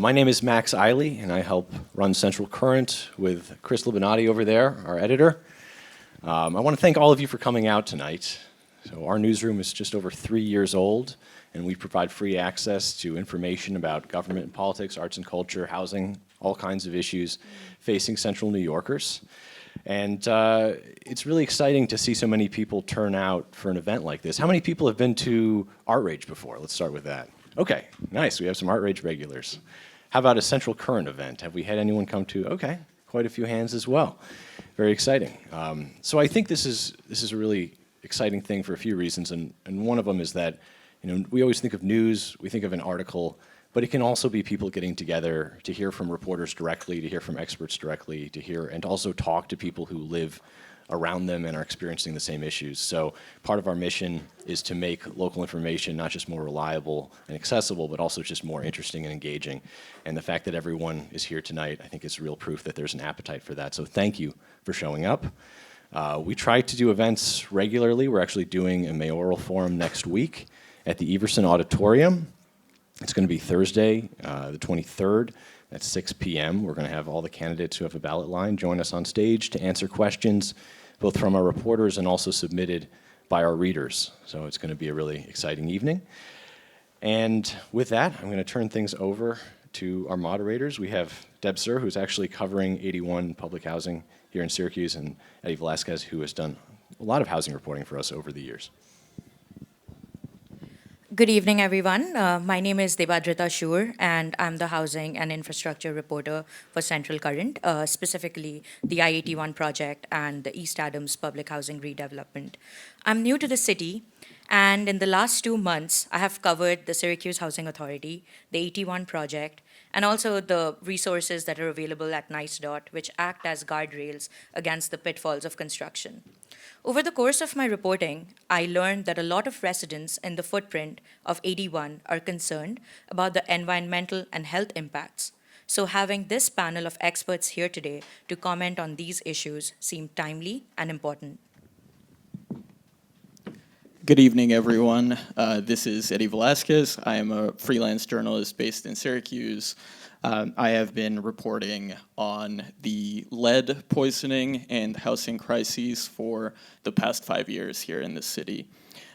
My name is Max Eiley, and I help run Central Current with Chris Libinati over there, our editor. I want to thank all of you for coming out tonight. So our newsroom is just over 3 years old, and we provide free access to information about government and politics, arts and culture, housing, all kinds of issues facing Central New Yorkers. And it's really exciting to see so many people turn out for an event like this. How many people have been to ArtRage before? Let's start with that. Okay, nice. We have some ArtRage regulars. How about a Central Current event? Have we had anyone come to? Okay, quite a few hands as well. Very exciting. So I think this is a really exciting thing for a few reasons, and one of them is that we always think of news, we think of an article, but it can also be people getting together to hear from reporters directly, to hear from experts directly, to hear and also talk to people who live around them and are experiencing the same issues. So part of our mission is to make local information not just more reliable and accessible, but also just more interesting and engaging. And the fact that everyone is here tonight, I think is real proof that there's an appetite for that. So thank you for showing up. We try to do events regularly. We're actually doing a mayoral forum next week at the Everson Auditorium. It's going to be Thursday, the 23rd at 6 p.m. We're going to have all the candidates who have a ballot line join us on stage to answer questions, both from our reporters and also submitted by our readers. So it's going to be a really exciting evening. And with that, I'm going to turn things over to our moderators. We have Deb Sur, who's actually covering 81 public housing here in Syracuse, and Eddie Velazquez, who has done a lot of housing reporting for us over the years. Good evening, everyone. My name is Debadrita Sur, and I'm the housing and infrastructure reporter for Central Current, specifically the I-81 project and the East Adams public housing redevelopment. I'm new to the city, and in the last 2 months, I have covered the Syracuse Housing Authority, the 81 project, and also the resources that are available at NICE.dot, which act as guardrails against the pitfalls of construction. Over the course of my reporting, I learned that a lot of residents in the footprint of 81 are concerned about the environmental and health impacts. So having this panel of experts here today to comment on these issues seemed timely and important. Good evening, everyone. This is Eddie Velazquez. I am a freelance journalist based in Syracuse. I have been reporting on the lead poisoning and housing crises for the past 5 years here in the city.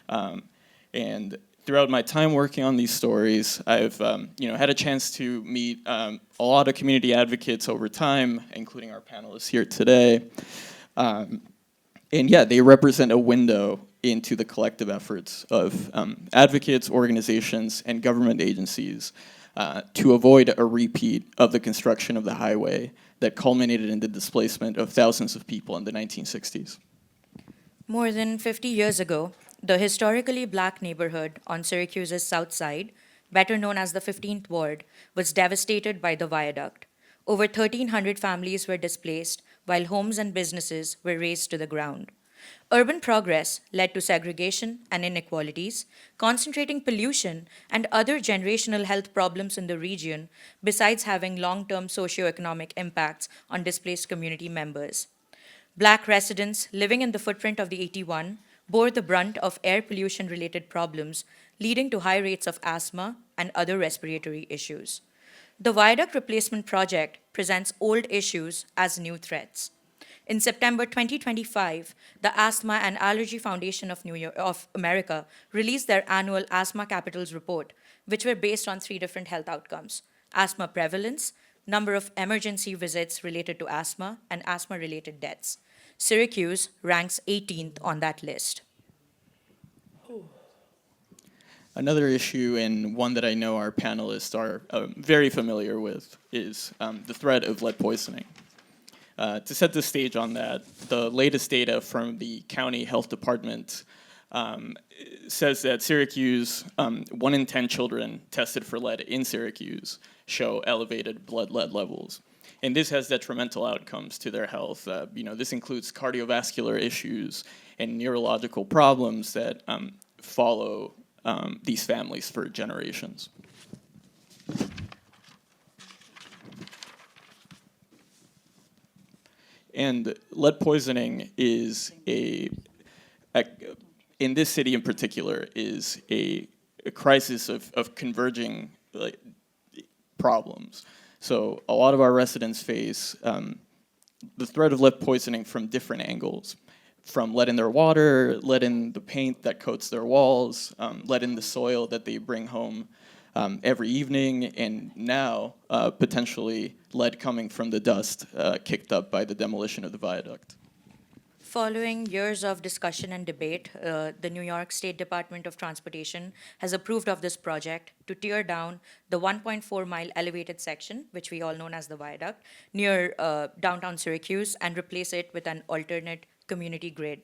And throughout my time working on these stories, I've had a chance to meet a lot of community advocates over time, including our panelists here today. And yeah, they represent a window into the collective efforts of advocates, organizations, and government agencies to avoid a repeat of the construction of the highway that culminated in the displacement of thousands of people in the 1960s. More than 50 years ago, the historically black neighborhood on Syracuse's south side, better known as the 15th Ward, was devastated by the viaduct. Over 1,300 families were displaced, while homes and businesses were razed to the ground. Urban progress led to segregation and inequalities, concentrating pollution and other generational health problems in the region, besides having long-term socioeconomic impacts on displaced community members. Black residents living in the footprint of the 81 bore the brunt of air pollution-related problems, leading to high rates of asthma and other respiratory issues. The viaduct replacement project presents old issues as new threats. In September 2025, the Asthma and Allergy Foundation of America released their annual Asthma Capitals Report, which were based on 3 different health outcomes: asthma prevalence, number of emergency visits related to asthma, and asthma-related deaths. Syracuse ranks 18th on that list. Another issue, and one that I know our panelists are very familiar with, is the threat of lead poisoning. To set the stage on that, the latest data from the county health department says that Syracuse, 1 in 10 children tested for lead in Syracuse show elevated blood lead levels. And this has detrimental outcomes to their health. This includes cardiovascular issues and neurological problems that follow these families for generations. And lead poisoning is in this city in particular, is a crisis of converging problems. So a lot of our residents face the threat of lead poisoning from different angles, from lead in their water, lead in the paint that coats their walls, lead in the soil that they bring home every evening, and now potentially lead coming from the dust kicked up by the demolition of the viaduct. Following years of discussion and debate, the New York State Department of Transportation has approved of this project to tear down the 1.4-mile elevated section, which we all know as the viaduct, near downtown Syracuse and replace it with an alternate community grade.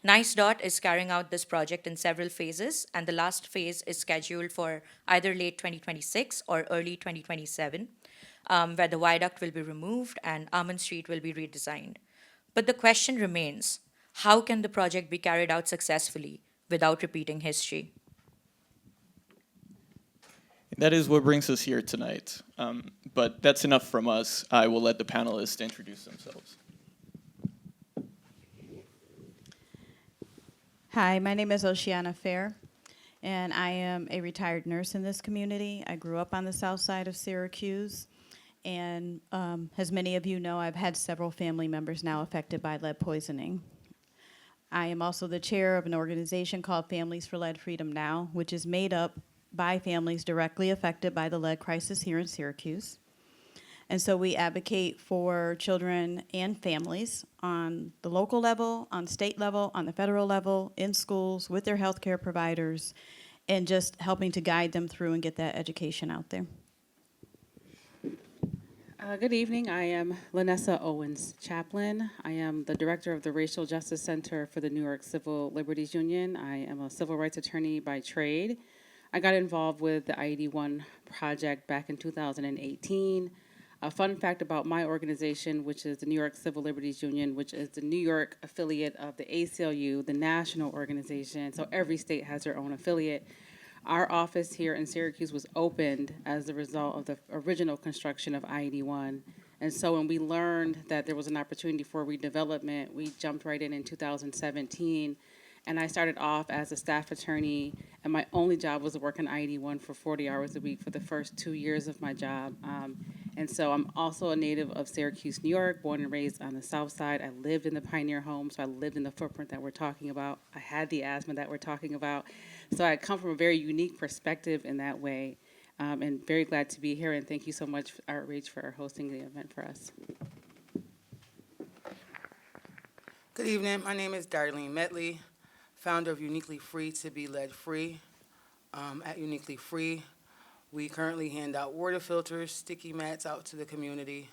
NICEDOT is carrying out this project in several phases, and the last phase is scheduled for either late 2026 or early 2027, where the viaduct will be removed and Almond Street will be redesigned. But the question remains, how can the project be carried out successfully without repeating history? That is what brings us here tonight. But that's enough from us. I will let the panelists introduce themselves. Hi, my name is Oceanna, and I am a retired nurse in this community. I grew up on the south side of Syracuse, and as many of you know, I've had several family members now affected by lead poisoning. I am also the chair of an organization called Families for Lead Freedom Now, which is made up by families directly affected by the lead crisis here in Syracuse. And so we advocate for children and families on the local level, on state level, on the federal level, in schools, with their healthcare providers, and just helping to guide them through and get that education out there. Good evening. I am Lanessa Owens-Chaplin. I am the director of the Racial Justice Center for the New York Civil Liberties Union. I am a civil rights attorney by trade. I got involved with the I-81 project back in 2018. A fun fact about my organization, which is the New York Civil Liberties Union, which is the New York affiliate of the ACLU, the national organization. So every state has their own affiliate. Our office here in Syracuse was opened as a result of the original construction of I-81. And so when we learned that there was an opportunity for redevelopment, we jumped right in 2017. And I started off as a staff attorney, and my only job was to work on I-81 for 40 hours a week for the first 2 years of my job. And so I'm also a native of Syracuse, New York, born and raised on the south side. I lived in the Pioneer home, so I lived in the footprint that we're talking about. I had the asthma that we're talking about. So I come from a very unique perspective in that way, and very glad to be here. And thank you so much, ArtRage, for hosting the event for us. Good evening. My name is Darlene Medley, founder of Uniquely Free to be Lead Free. At Uniquely Free, we currently hand out water filters, sticky mats out to the community,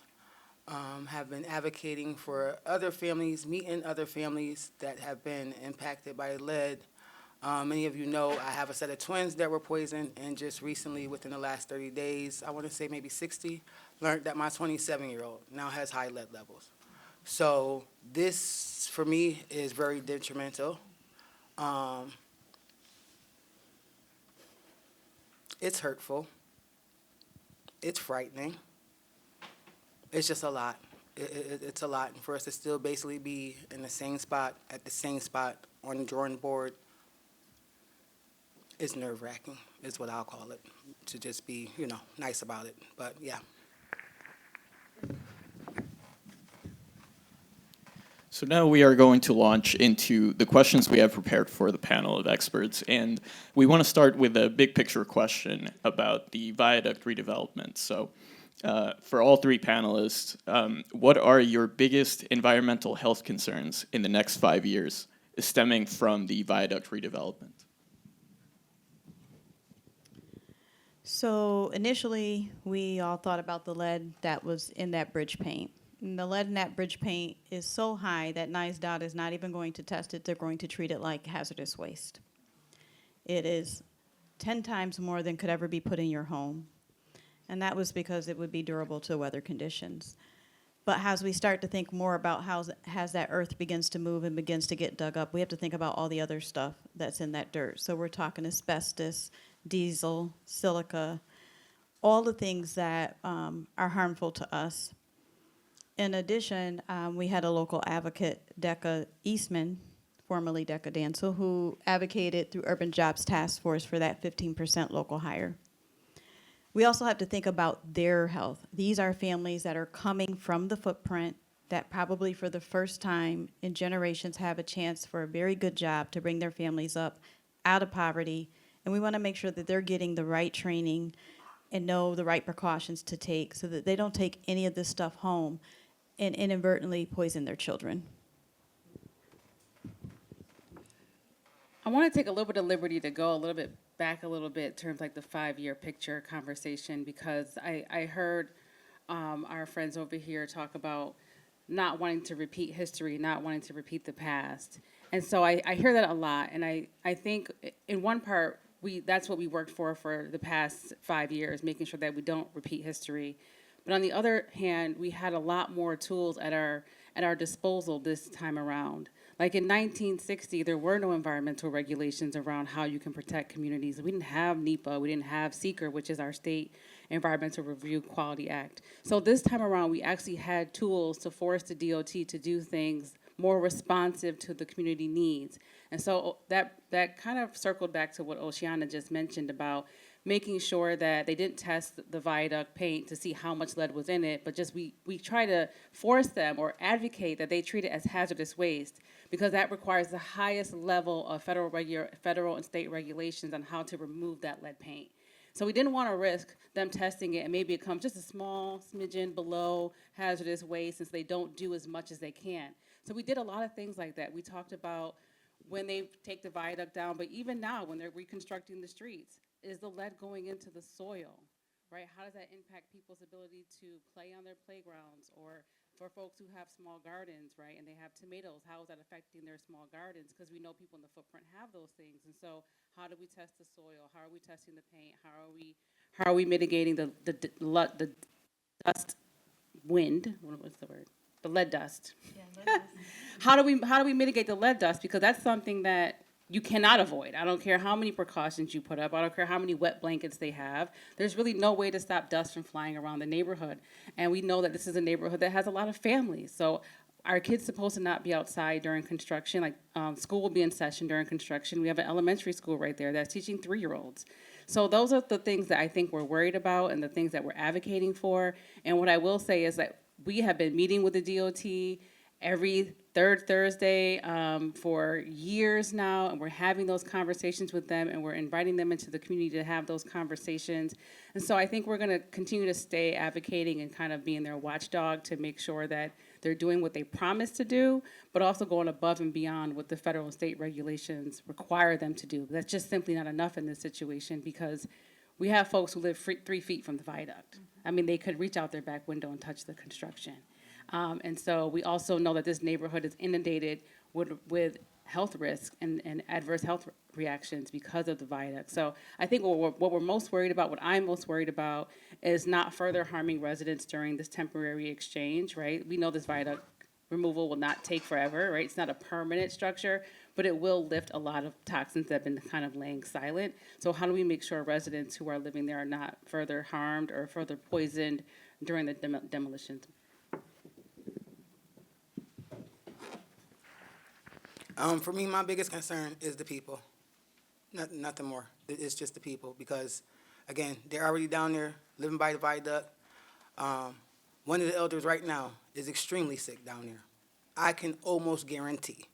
have been advocating for other families, meeting other families that have been impacted by lead. Many of you know I have a set of twins that were poisoned, and just recently, within the last 30 days, I want to say maybe 60, learned that my 27-year-old now has high lead levels. So this, for me, is very detrimental. It's hurtful. It's frightening. It's just a lot. It's a lot. And for us to still basically be in the same spot, at the same spot, on the drawing board, it's nerve-wracking, is what I'll call it, to just be, nice about it. But, yeah. So now we are going to launch into the questions we have prepared for the panel of experts. And we want to start with a big picture question about the viaduct redevelopment. So for all three panelists, what are your biggest environmental health concerns in the next 5 years stemming from the viaduct redevelopment? So initially, we all thought about the lead that was in that bridge paint. And the lead in that bridge paint is so high that NICEDOT is not even going to test it. They're going to treat it like hazardous waste. It is 10 times more than could ever be put in your home. And that was because it would be durable to weather conditions. But as we start to think more about how as that earth begins to move and begins to get dug up, we have to think about all the other stuff that's in that dirt. So we're talking asbestos, diesel, silica, all the things that are harmful to us. In addition, we had a local advocate, Decca Eastman, formerly Decca Dancel, who advocated through Urban Jobs Task Force for that 15% local hire. We also have to think about their health. These are families that are coming from the footprint that probably for the first time in generations have a chance for a very good job to bring their families up out of poverty. And we want to make sure that they're getting the right training and know the right precautions to take so that they don't take any of this stuff home and inadvertently poison their children. I want to take a little bit of liberty to go a little bit back a little bit in terms like the 5-year picture conversation, because I heard our friends over here talk about not wanting to repeat history, not wanting to repeat the past. And so I hear that a lot. And I think in one part, that's what we worked for the past 5 years, making sure that we don't repeat history. But on the other hand, we had a lot more tools at our disposal this time around. Like in 1960, there were no environmental regulations around how you can protect communities. We didn't have NEPA, we didn't have SECR, which is our state Environmental Review Quality Act. So this time around, we actually had tools to force the DOT to do things more responsive to the community needs. And so that kind of circled back to what Oceanna just mentioned about making sure that they didn't test the viaduct paint to see how much lead was in it, but just we try to force them or advocate that they treat it as hazardous waste, because that requires the highest level of federal and state regulations on how to remove that lead paint. So we didn't want to risk them testing it and maybe it comes just a small smidgen below hazardous waste, since they don't do as much as they can. So we did a lot of things like that. We talked about when they take the viaduct down, but even now when they're reconstructing the streets, is the lead going into the soil, right? How does that impact people's ability to play on their playgrounds, or for folks who have small gardens, right, and they have tomatoes, how is that affecting their small gardens? Because we know people in the footprint have those things. And so how do we test the soil? How are we testing the paint? How are we mitigating the dust wind? What's the word? The lead dust. Yeah, lead dust. How do we mitigate the lead dust? Because that's something that you cannot avoid. I don't care how many precautions you put up. I don't care how many wet blankets they have. There's really no way to stop dust from flying around the neighborhood. And we know that this is a neighborhood that has a lot of families. So our kids supposed to not be outside during construction. Like school will be in session during construction. We have an elementary school right there that's teaching 3-year-olds. So those are the things that I think we're worried about and the things that we're advocating for. And what I will say is that we have been meeting with the DOT every third Thursday for years now, and we're having those conversations with them, and we're inviting them into the community to have those conversations. And so I think we're going to continue to stay advocating and kind of being their watchdog to make sure that they're doing what they promised to do, but also going above and beyond what the federal and state regulations require them to do. That's just simply not enough in this situation, because we have folks who live 3 feet from the viaduct. I mean, they could reach out their back window and touch the construction. And so we also know that this neighborhood is inundated with health risks and adverse health reactions because of the viaduct. So I think what we're most worried about, what I'm most worried about, is not further harming residents during this temporary exchange, right? We know this viaduct removal will not take forever, right? It's not a permanent structure, but it will lift a lot of toxins that have been kind of laying silent. So how do we make sure residents who are living there are not further harmed or further poisoned during the demolitions? For me, my biggest concern is the people. Nothing more. It's just the people, because, again, they're already down there living by the viaduct. One of the elders right now is extremely sick down there. I can almost guarantee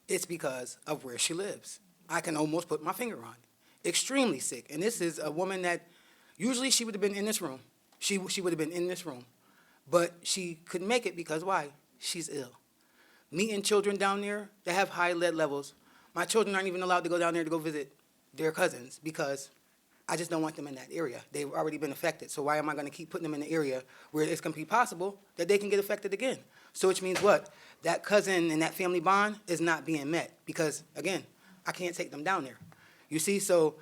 it's because of where she lives. I can almost put my finger on it. Extremely sick. And this is a woman that usually she would have been in this room. She would have been in this room. But she couldn't make it because why? She's ill. Meeting children down there that have high lead levels. My children aren't even allowed to go down there to go visit their cousins because I just don't want them in that area. They've already been affected. So why am I going to keep putting them in the area where it's going to be possible that they can get affected again? So which means what? That cousin and that family bond is not being met because, again, I can't take them down there. You see, so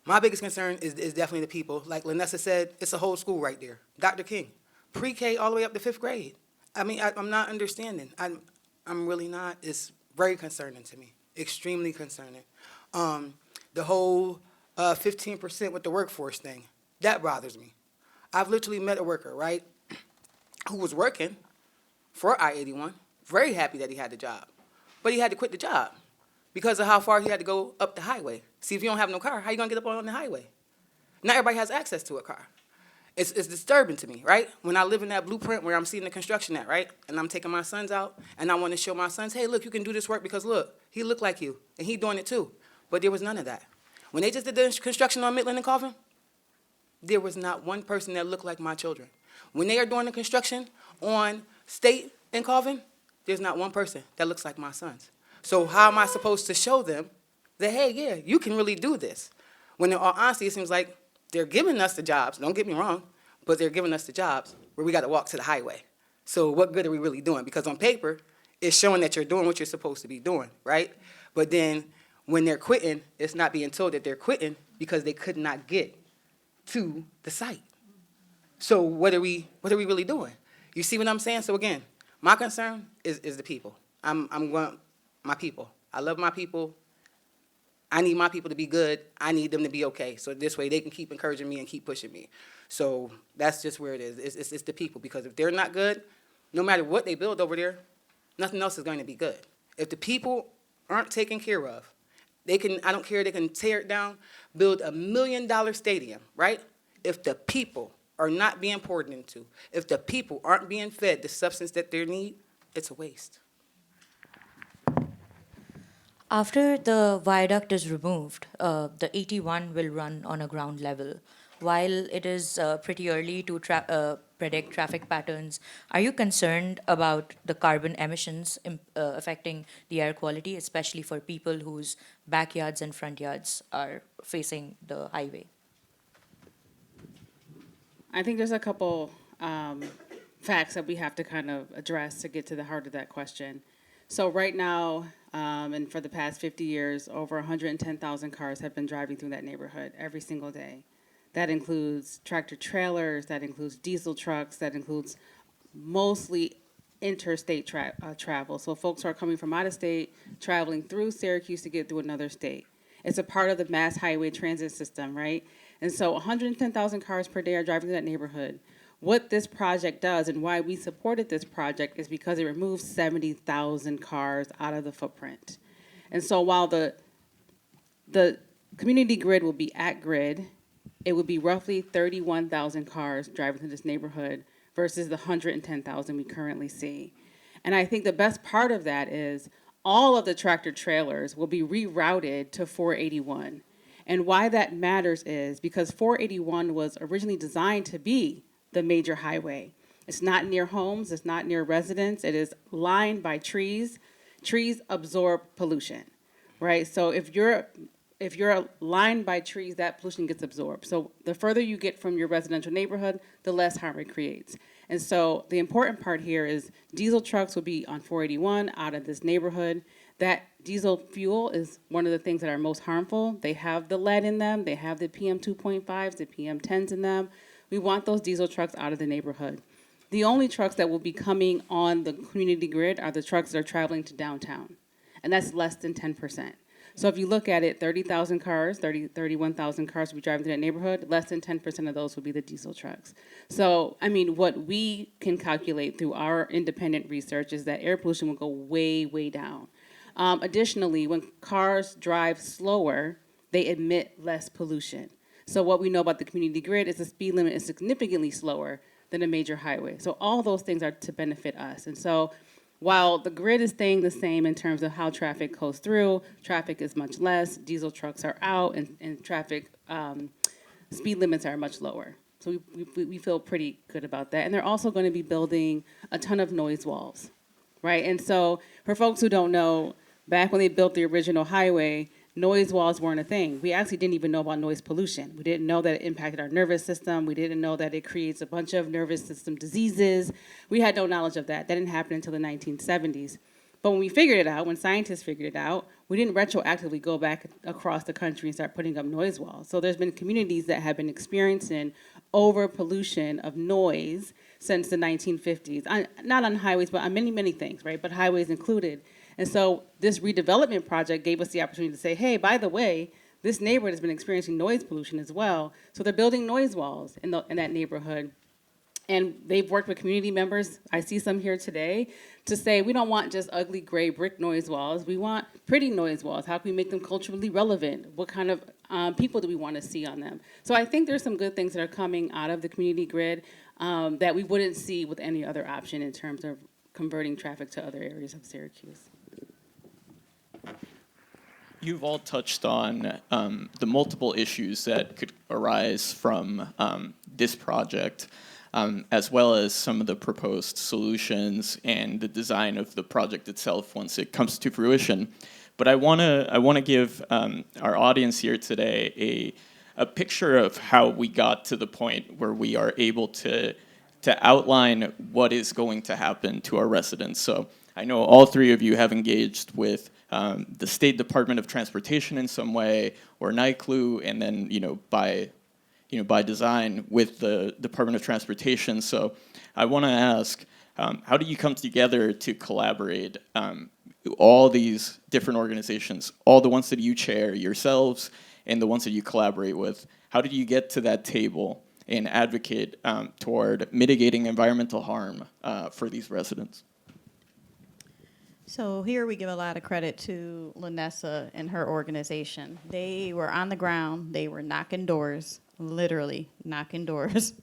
my biggest concern is definitely the people. Like Lanessa said, it's a whole school right there. Dr. King, pre-K all the way up to 5th grade. I mean, I'm not understanding. I'm really not. It's very concerning to me, extremely concerning. The whole 15% with the workforce thing, that bothers me. I've literally met a worker, right, who was working for I-81, very happy that he had the job, but he had to quit the job because of how far he had to go up the highway. See, if you don't have no car, how you going to get up on the highway? Not everybody has access to a car. It's disturbing to me, right? When I live in that blueprint where I'm seeing the construction at, right? And I'm taking my sons out, and I want to show my sons, hey, look, you can do this work because look, he looked like you, and he doing it too. But there was none of that. When they just did the construction on Midland and Coffin, there was not one person that looked like my children. When they are doing the construction on State and Coffin, there's not one person that looks like my sons. So how am I supposed to show them that, hey, yeah, you can really do this? When in all honesty, it seems like they're giving us the jobs, don't get me wrong, but they're giving us the jobs where we got to walk to the highway. So what good are we really doing? Because on paper, it's showing that you're doing what you're supposed to be doing, right? But then when they're quitting, it's not being told that they're quitting because they could not get to the site. So what are we really doing? You see what I'm saying? So again, my concern is the people. I'm going, my people. I love my people. I need my people to be good. I need them to be okay. So this way they can keep encouraging me and keep pushing me. So that's just where it is. It's the people, because if they're not good, no matter what they build over there, nothing else is going to be good. If the people aren't taken care of, they can, I don't care, they can tear it down, build $1 million stadium, right? If the people are not being poured into, if the people aren't being fed the substance that they need, it's a waste. After the viaduct is removed, the 81 will run on a ground level. While it is pretty early to predict traffic patterns, are you concerned about the carbon emissions affecting the air quality, especially for people whose backyards and front yards are facing the highway? I think there's a couple facts that we have to kind of address to get to the heart of that question. So right now, and for the past 50 years, over 110,000 cars have been driving through that neighborhood every single day. That includes tractor trailers, that includes diesel trucks, that includes mostly interstate travel. So folks are coming from out of state, traveling through Syracuse to get through another state. It's a part of the mass highway transit system, right? And so 110,000 cars per day are driving through that neighborhood. What this project does and why we supported this project is because it removes 70,000 cars out of the footprint. And so while the community grid will be at grid, it would be roughly 31,000 cars driving through this neighborhood versus the 110,000 we currently see. And I think the best part of that is all of the tractor trailers will be rerouted to 481. And why that matters is because 481 was originally designed to be the major highway. It's not near homes, it's not near residents, it is lined by trees. Trees absorb pollution, right? So if you're lined by trees, that pollution gets absorbed. So the further you get from your residential neighborhood, the less harm it creates. And so the important part here is diesel trucks will be on 481 out of this neighborhood. That diesel fuel is one of the things that are most harmful. They have the lead in them, they have the PM 2.5s, the PM 10s in them. We want those diesel trucks out of the neighborhood. The only trucks that will be coming on the community grid are the trucks that are traveling to downtown, and that's less than 10%. So if you look at it, 30,000 cars, 31,000 cars will be driving through that neighborhood, less than 10% of those will be the diesel trucks. So, I mean, what we can calculate through our independent research is that air pollution will go way, way down. Additionally, when cars drive slower, they emit less pollution. So what we know about the community grid is the speed limit is significantly slower than a major highway. So all those things are to benefit us. And so while the grid is staying the same in terms of how traffic goes through, traffic is much less, diesel trucks are out, and traffic speed limits are much lower. So we feel pretty good about that. And they're also going to be building a ton of noise walls, right? And so for folks who don't know, back when they built the original highway, noise walls weren't a thing. We actually didn't even know about noise pollution. We didn't know that it impacted our nervous system. We didn't know that it creates a bunch of nervous system diseases. We had no knowledge of that. That didn't happen until the 1970s. But when we figured it out, when scientists figured it out, we didn't retroactively go back across the country and start putting up noise walls. So there's been communities that have been experiencing over pollution of noise since the 1950s. Not on highways, but on many, many things, right? But highways included. And so this redevelopment project gave us the opportunity to say, hey, by the way, this neighborhood has been experiencing noise pollution as well. So they're building noise walls in that neighborhood. And they've worked with community members, I see some here today, to say we don't want just ugly gray brick noise walls. We want pretty noise walls. How can we make them culturally relevant? What kind of people do we want to see on them? So I think there's some good things that are coming out of the community grid that we wouldn't see with any other option in terms of converting traffic to other areas of Syracuse. You've all touched on the multiple issues that could arise from this project, as well as some of the proposed solutions and the design of the project itself once it comes to fruition. But I want to give our audience here today a picture of how we got to the point where we are able to outline what is going to happen to our residents. So I know all three of you have engaged with the State Department of Transportation in some way, or NICLU, and then by design with the Department of Transportation. So I want to ask, how do you come together to collaborate? All these different organizations, all the ones that you chair yourselves, and the ones that you collaborate with. How did you get to that table and advocate toward mitigating environmental harm for these residents? So here we give a lot of credit to Lanessa and her organization. They were on the ground, they were knocking doors, literally knocking doors,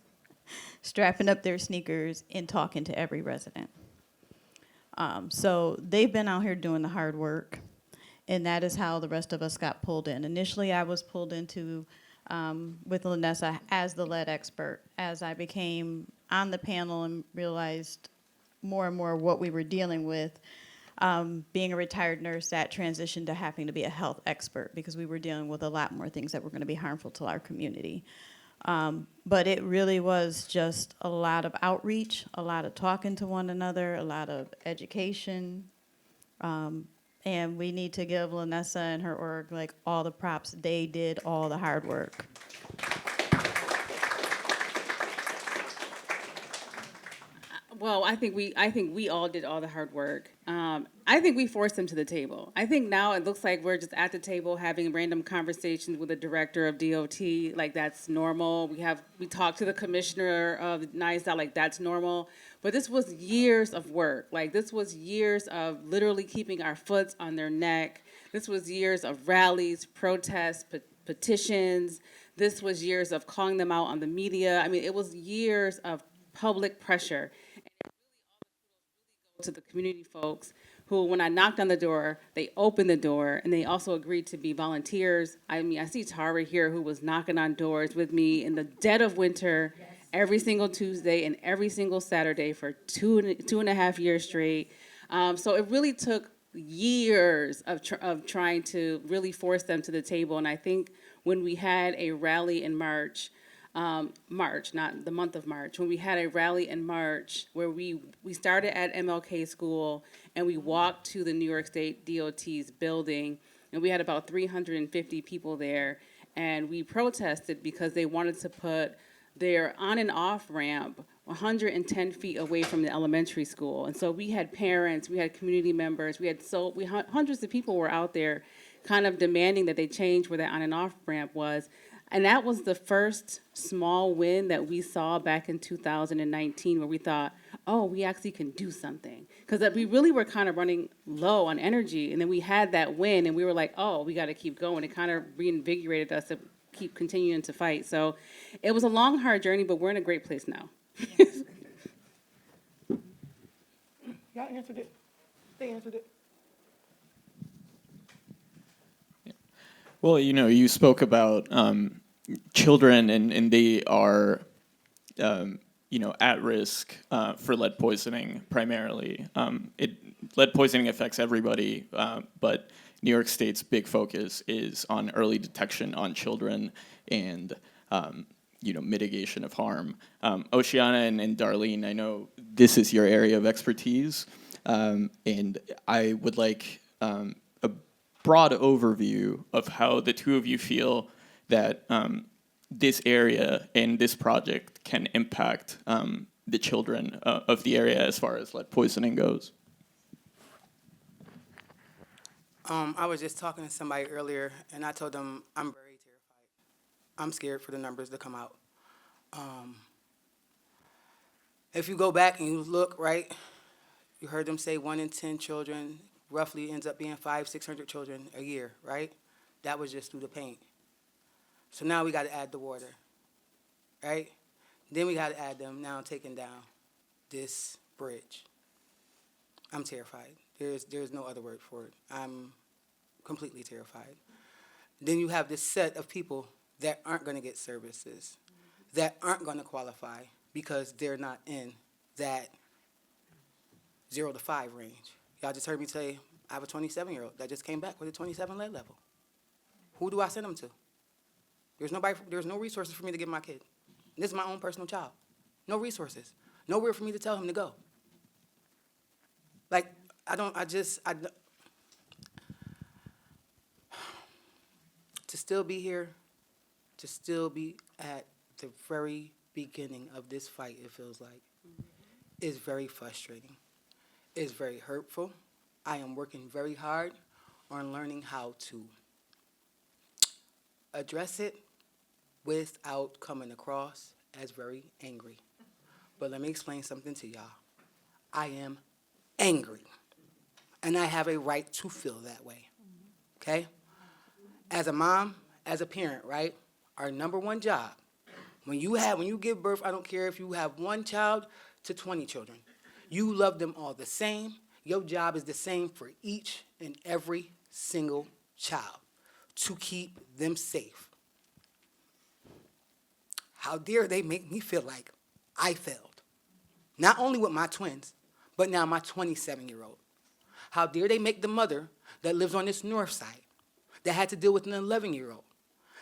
strapping up their sneakers and talking to every resident. So they've been out here doing the hard work, and that is how the rest of us got pulled in. Initially, I was pulled into with Lanessa as the lead expert. As I became on the panel and realized more and more what we were dealing with, being a retired nurse, that transitioned to having to be a health expert because we were dealing with a lot more things that were going to be harmful to our community. But it really was just a lot of outreach, a lot of talking to one another, a lot of education. And we need to give Lanessa and her org like all the props. They did all the hard work. Well, I think we all did all the hard work. I think we forced them to the table. I think now it looks like we're just at the table having random conversations with the director of DOT, like that's normal. We talked to the commissioner of NISDOT, like that's normal. But this was years of work. Like this was years of literally keeping our foot on their neck. This was years of rallies, protests, petitions. This was years of calling them out on the media. I mean, it was years of public pressure. To the community folks who, when I knocked on the door, they opened the door and they also agreed to be volunteers. I mean, I see Tara here who was knocking on doors with me in the dead of winter, every single Tuesday and every single Saturday for two and a half years straight. So it really took years of trying to really force them to the table. And I think when we had a rally in March, not the month of March, when we had a rally in March where we started at MLK School and we walked to the New York State DOT's building, and we had about 350 people there, and we protested because they wanted to put their on and off ramp 110 feet away from the elementary school. And so we had parents, we had community members, hundreds of people were out there kind of demanding that they change where that on and off ramp was. And that was the first small win that we saw back in 2019 where we thought, oh, we actually can do something. Because we really were kind of running low on energy. And then we had that win and we were like, oh, we got to keep going. It kind of reinvigorated us to keep continuing to fight. So it was a long, hard journey, but we're in a great place now. Y'all answered it. They answered it. Well, you spoke about children, and they are, at risk for lead poisoning primarily. Lead poisoning affects everybody, but New York State's big focus is on early detection on children and, mitigation of harm. Oceanna and Darlene, I know this is your area of expertise, and I would like a broad overview of how the two of you feel that this area and this project can impact the children of the area as far as lead poisoning goes. I was just talking to somebody earlier, and I told them I'm very terrified. I'm scared for the numbers to come out. If you go back and you look, right, you heard them say 1 in 10 children roughly ends up being 500-600 children a year, right? That was just through the paint. So now we got to add the water, right? Then we got to add them now taking down this bridge. I'm terrified. There's no other word for it. I'm completely terrified. Then you have this set of people that aren't going to get services, that aren't going to qualify because they're not in that 0 to 5 range. Y'all just heard me say I have a 27-year-old that just came back with a 27 lead level. Who do I send them to? There's no resources for me to give my kid. This is my own personal child. No resources. Nowhere for me to tell him to go. Like, to still be here, to still be at the very beginning of this fight, it feels like, is very frustrating. It's very hurtful. I am working very hard on learning how to address it without coming across as very angry. But let me explain something to y'all. I am angry, and I have a right to feel that way, okay? As a mom, as a parent, right, our number one job, when you give birth, I don't care if you have 1 child to 20 children, you love them all the same. Your job is the same for each and every single child, to keep them safe. How dare they make me feel like I failed? Not only with my twins, but now my 27-year-old. How dare they make the mother that lives on this north side, that had to deal with an 11-year-old,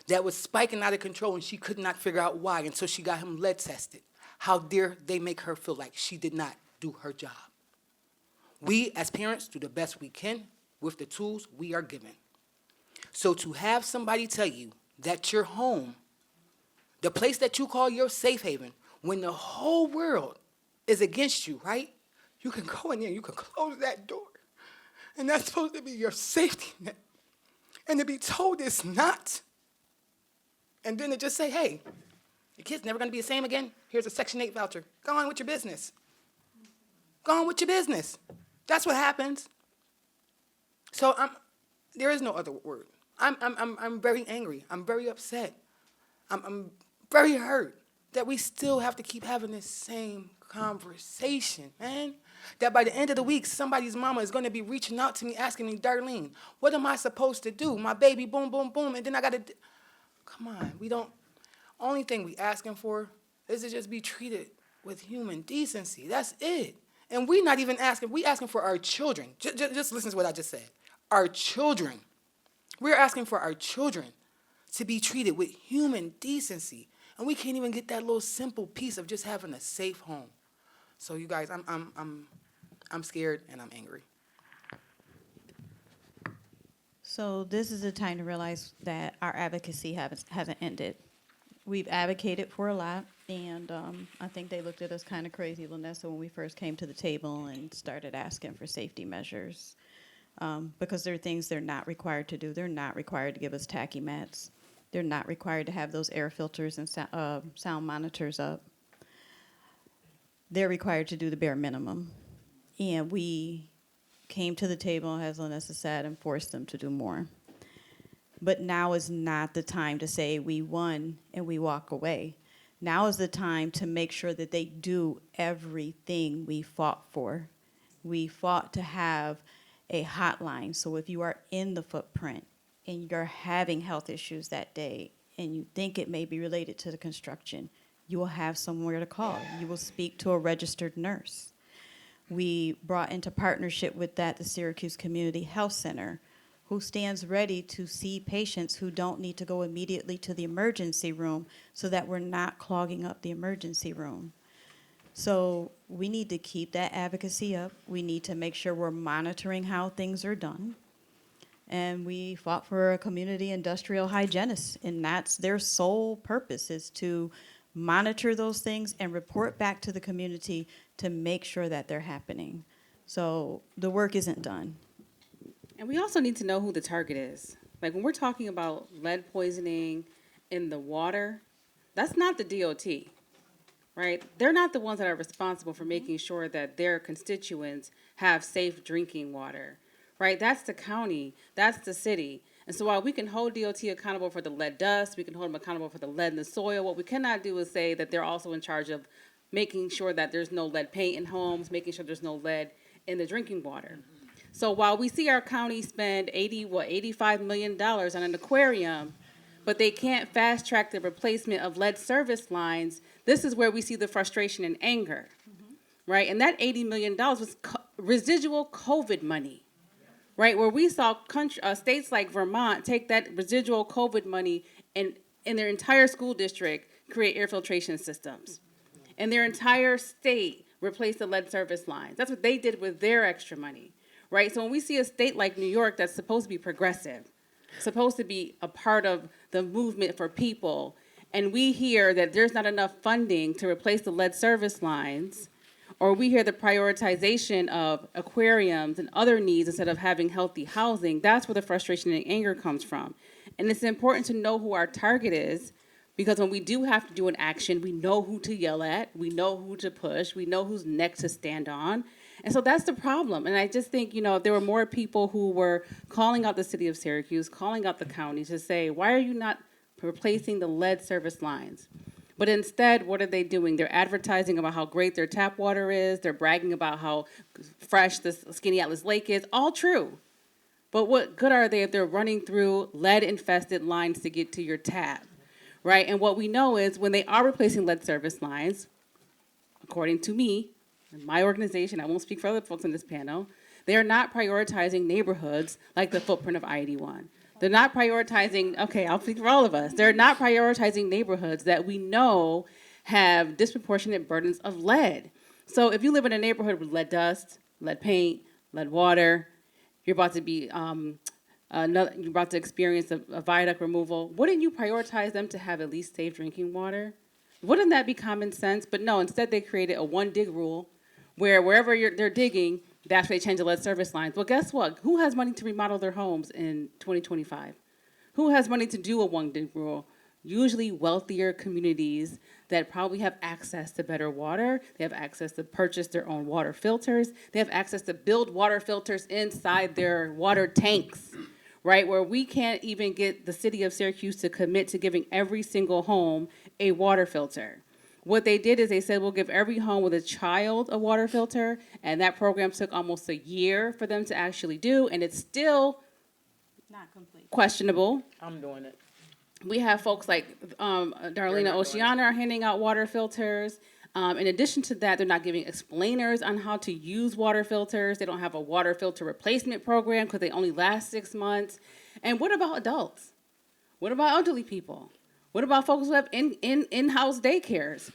that was spiking out of control and she could not figure out why until she got him lead tested. How dare they make her feel like she did not do her job? We, as parents, do the best we can with the tools we are given. So to have somebody tell you that your home, the place that you call your safe haven, when the whole world is against you, right? You can go in there, you can close that door. And that's supposed to be your safety net. And to be told it's not. And then to just say, hey, your kid's never going to be the same again. Here's a Section 8 voucher. Go on with your business. Go on with your business. That's what happens. So there is no other word. I'm very angry. I'm very upset. I'm very hurt that we still have to keep having this same conversation, man. That by the end of the week, somebody's mama is going to be reaching out to me asking me, Darlene, what am I supposed to do? My baby, boom, boom, boom, and then I got to... Come on, only thing we asking for is to just be treated with human decency. That's it. And we not even asking, we asking for our children. Just listen to what I just said. Our children. We're asking for our children to be treated with human decency. And we can't even get that little simple piece of just having a safe home. So you guys, I'm scared and I'm angry. So this is a time to realize that our advocacy hasn't ended. We've advocated for a lot, and I think they looked at us kind of crazy, Lanessa, when we first came to the table and started asking for safety measures, because there are things they're not required to do. They're not required to give us tacky mats. They're not required to have those air filters and sound monitors up. They're required to do the bare minimum. And we came to the table, as Lanessa said, and forced them to do more. But now is not the time to say we won and we walk away. Now is the time to make sure that they do everything we fought for. We fought to have a hotline. So if you are in the footprint and you're having health issues that day and you think it may be related to the construction, you will have somewhere to call. You will speak to a registered nurse. We brought into partnership with that the Syracuse Community Health Center, who stands ready to see patients who don't need to go immediately to the emergency room so that we're not clogging up the emergency room. So we need to keep that advocacy up. We need to make sure we're monitoring how things are done. And we fought for a community industrial hygienist, and that's their sole purpose, is to monitor those things and report back to the community to make sure that they're happening. So the work isn't done. And we also need to know who the target is. Like when we're talking about lead poisoning in the water, that's not the DOT, right? They're not the ones that are responsible for making sure that their constituents have safe drinking water, right? That's the county, that's the city. And so while we can hold DOT accountable for the lead dust, we can hold them accountable for the lead in the soil, what we cannot do is say that they're also in charge of making sure that there's no lead paint in homes, making sure there's no lead in the drinking water. So while we see our county spend $85 million on an aquarium, but they can't fast track the replacement of lead service lines, this is where we see the frustration and anger, right? And that $80 million was residual COVID money, right? Where we saw states like Vermont take that residual COVID money and in their entire school district create air filtration systems. And their entire state replace the lead service lines. That's what they did with their extra money, right? So when we see a state like New York that's supposed to be progressive, supposed to be a part of the movement for people, and we hear that there's not enough funding to replace the lead service lines, or we hear the prioritization of aquariums and other needs instead of having healthy housing, that's where the frustration and anger comes from. And it's important to know who our target is, because when we do have to do an action, we know who to yell at, we know who to push, we know whose neck to stand on. And so that's the problem. And I just think, if there were more people who were calling out the city of Syracuse, calling out the county to say, why are you not replacing the lead service lines? But instead, what are they doing? They're advertising about how great their tap water is. They're bragging about how fresh the Skinny Atlas Lake is. All true. But what good are they if they're running through lead-infested lines to get to your tap? Right, and what we know is when they are replacing lead service lines, according to me, and my organization, I won't speak for other folks on this panel, they are not prioritizing neighborhoods like the footprint of I-81. They're not prioritizing, okay, I'll speak for all of us, they're not prioritizing neighborhoods that we know have disproportionate burdens of lead. So if you live in a neighborhood with lead dust, lead paint, lead water, you're about to be you're about to experience a viaduct removal, wouldn't you prioritize them to have at least safe drinking water? Wouldn't that be common sense? But no, instead they created a one dig rule where wherever they're digging, that's where they change the lead service lines. Well, guess what? Who has money to remodel their homes in 2025? Who has money to do a one dig rule? Usually wealthier communities that probably have access to better water. They have access to purchase their own water filters. They have access to build water filters inside their water tanks. Right, where we can't even get the city of Syracuse to commit to giving every single home a water filter. What they did is they said, we'll give every home with a child a water filter, and that program took almost a year for them to actually do, and it's still Not complete. questionable. I'm doing it. We have folks like Darlene and Oceanna are handing out water filters. In addition to that, they're not giving explainers on how to use water filters. They don't have a water filter replacement program because they only last 6 months. And what about adults? What about elderly people? What about folks who have in-house daycares?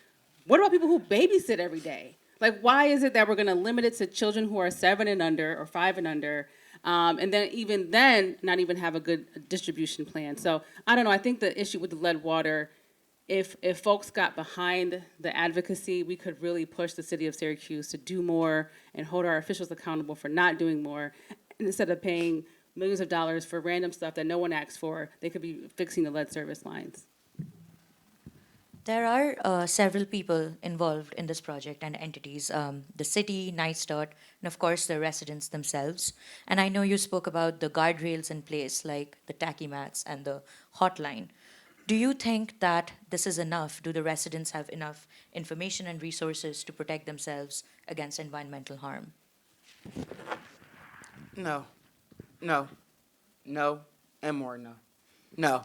What about people who babysit every day? Like, why is it that we're going to limit it to children who are 7 and under or 5 and under, and then even then not even have a good distribution plan? So I don't know. I think the issue with the lead water, if folks got behind the advocacy, we could really push the city of Syracuse to do more and hold our officials accountable for not doing more. And instead of paying millions of dollars for random stuff that no one asked for, they could be fixing the lead service lines. There are several people involved in this project and entities, the city, NISTOT, and of course the residents themselves. And I know you spoke about the guardrails in place, like the tacky mats and the hotline. Do you think that this is enough? Do the residents have enough information and resources to protect themselves against environmental harm? No, and more no. No.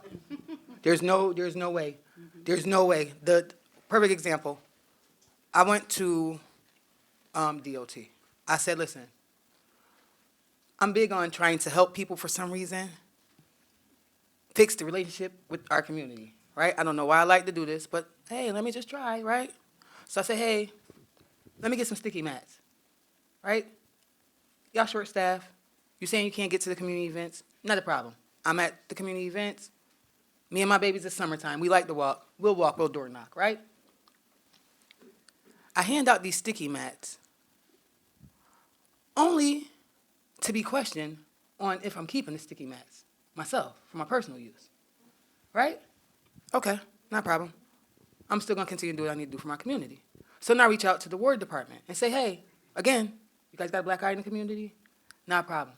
There's no way. There's no way. The perfect example, I went to DOT. I said, listen, I'm big on trying to help people for some reason fix the relationship with our community, right? I don't know why I like to do this, but hey, let me just try, right? So I said, hey, let me get some sticky mats, right? Y'all short staff. You saying you can't get to the community events? Not a problem. I'm at the community events. Me and my babies, it's summertime. We like to walk. We'll walk, we'll door knock, right? I hand out these sticky mats only to be questioned on if I'm keeping the sticky mats myself for my personal use, right? Okay, not a problem. I'm still going to continue to do what I need to do for my community. So now I reach out to the ward department and say, hey, again, you guys got a black eye in the community? Not a problem.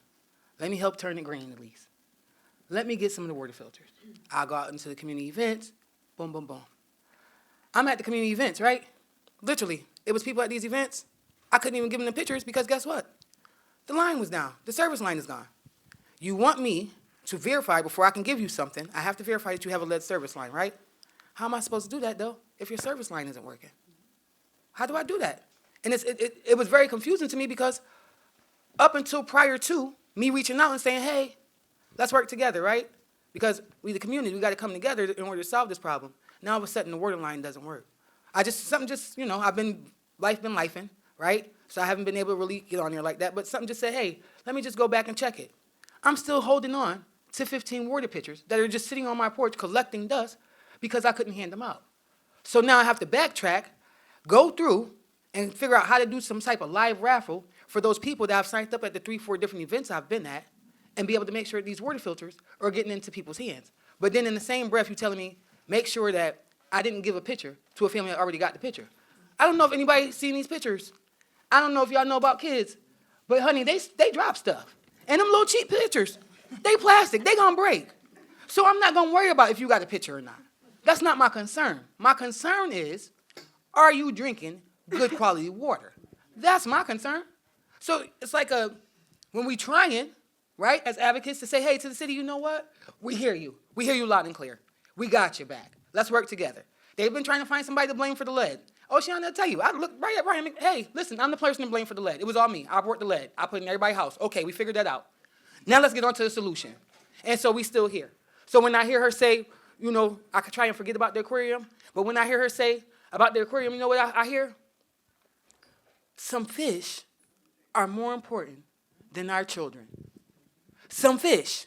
Let me help turn it green at least. let me get some of the water filters. I'll go out into the community events, boom, boom, boom. I'm at the community events, right? Literally, it was people at these events. I couldn't even give them the pictures because guess what? The line was down. The service line is gone. You want me to verify before I can give you something. I have to verify that you have a lead service line, right? How am I supposed to do that, though, if your service line isn't working? How do I do that? And it was very confusing to me because up until prior to me reaching out and saying, hey, let's work together, right? Because we the community, we got to come together in order to solve this problem. Now all of a sudden the water line doesn't work. I've been lifing, right? So I haven't been able to really get on there like that, but something just said, hey, let me just go back and check it. I'm still holding on to 15 water pitchers that are just sitting on my porch collecting dust because I couldn't hand them out. So now I have to backtrack, go through, and figure out how to do some type of live raffle for those people that have signed up at the 3-4 different events I've been at and be able to make sure these water filters are getting into people's hands. But then in the same breath, you're telling me, make sure that I didn't give a picture to a family that already got the picture. I don't know if anybody's seen these pictures. I don't know if y'all know about kids, but honey, they drop stuff. And them little cheap pictures, they plastic, they gonna break. So I'm not gonna worry about if you got a picture or not. That's not my concern. My concern is, are you drinking good quality water? That's my concern. So it's like when we trying, right, as advocates to say, hey, to the city, you know what? We hear you. We hear you loud and clear. We got your back. Let's work together. They've been trying to find somebody to blame for the lead. Oceanna, I'll tell you, I look right at Ryan. Hey, listen, I'm the person to blame for the lead. It was all me. I brought the lead. I put it in everybody's house. Okay, we figured that out. Now let's get on to the solution. And so we still here. So when I hear her say, you know, I could try and forget about the aquarium, but when I hear her say about the aquarium, you know what I hear? Some fish are more important than our children. Some fish.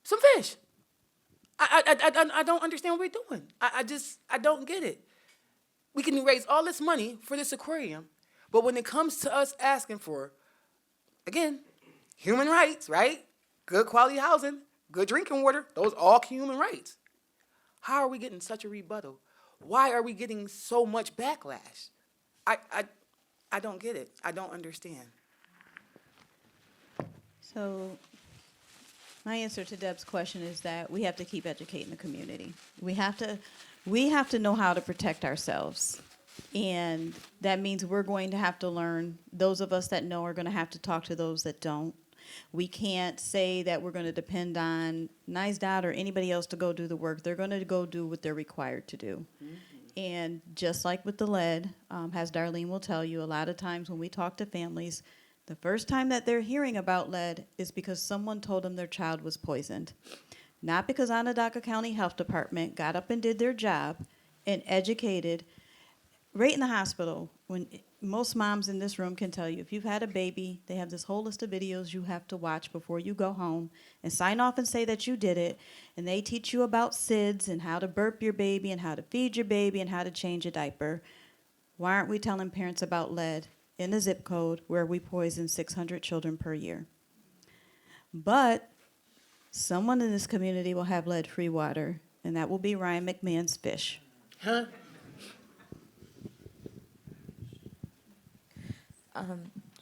Some fish. I don't understand what we're doing. I don't get it. We can raise all this money for this aquarium, but when it comes to us asking for, again, human rights, right? Good quality housing, good drinking water, those all human rights. How are we getting such a rebuttal? Why are we getting so much backlash? I don't get it. I don't understand. So my answer to Deb's question is that we have to keep educating the community. We have to know how to protect ourselves. And that means we're going to have to learn. Those of us that know are going to have to talk to those that don't. We can't say that we're going to depend on NISDOT or anybody else to go do the work. They're going to go do what they're required to do. Mm-hmm. And just like with the lead, as Darlene will tell you, a lot of times when we talk to families, the first time that they're hearing about lead is because someone told them their child was poisoned. Not because Onondaga County Health Department got up and did their job and educated. Right in the hospital, when most moms in this room can tell you, if you've had a baby, they have this whole list of videos you have to watch before you go home and sign off and say that you did it. And they teach you about SIDS and how to burp your baby and how to feed your baby and how to change a diaper. Why aren't we telling parents about lead in a zip code where we poison 600 children per year? But someone in this community will have lead-free water, and that will be Ryan McMahon's fish. Huh?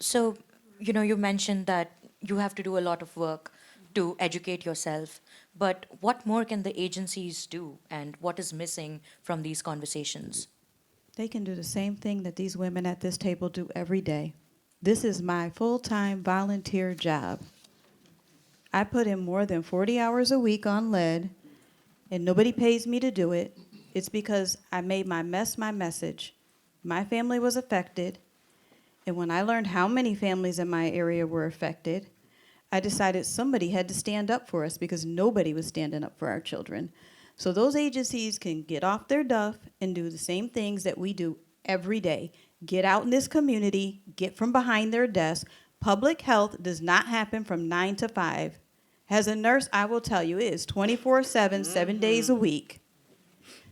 So, you know, you mentioned that you have to do a lot of work to educate yourself, but what more can the agencies do, and what is missing from these conversations? They can do the same thing that these women at this table do every day. This is my full-time volunteer job. I put in more than 40 hours a week on lead, and nobody pays me to do it. It's because I made my mess my message. My family was affected, and when I learned how many families in my area were affected, I decided somebody had to stand up for us because nobody was standing up for our children. So those agencies can get off their duff and do the same things that we do every day. Get out in this community, get from behind their desk. Public health does not happen from 9 to 5. As a nurse, I will tell you, it is 24/7, 7 days a week.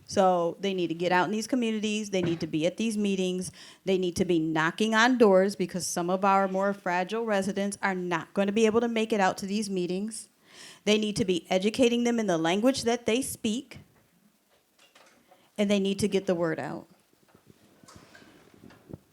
So they need to get out in these communities. They need to be at these meetings. They need to be knocking on doors because some of our more fragile residents are not going to be able to make it out to these meetings. They need to be educating them in the language that they speak. And they need to get the word out.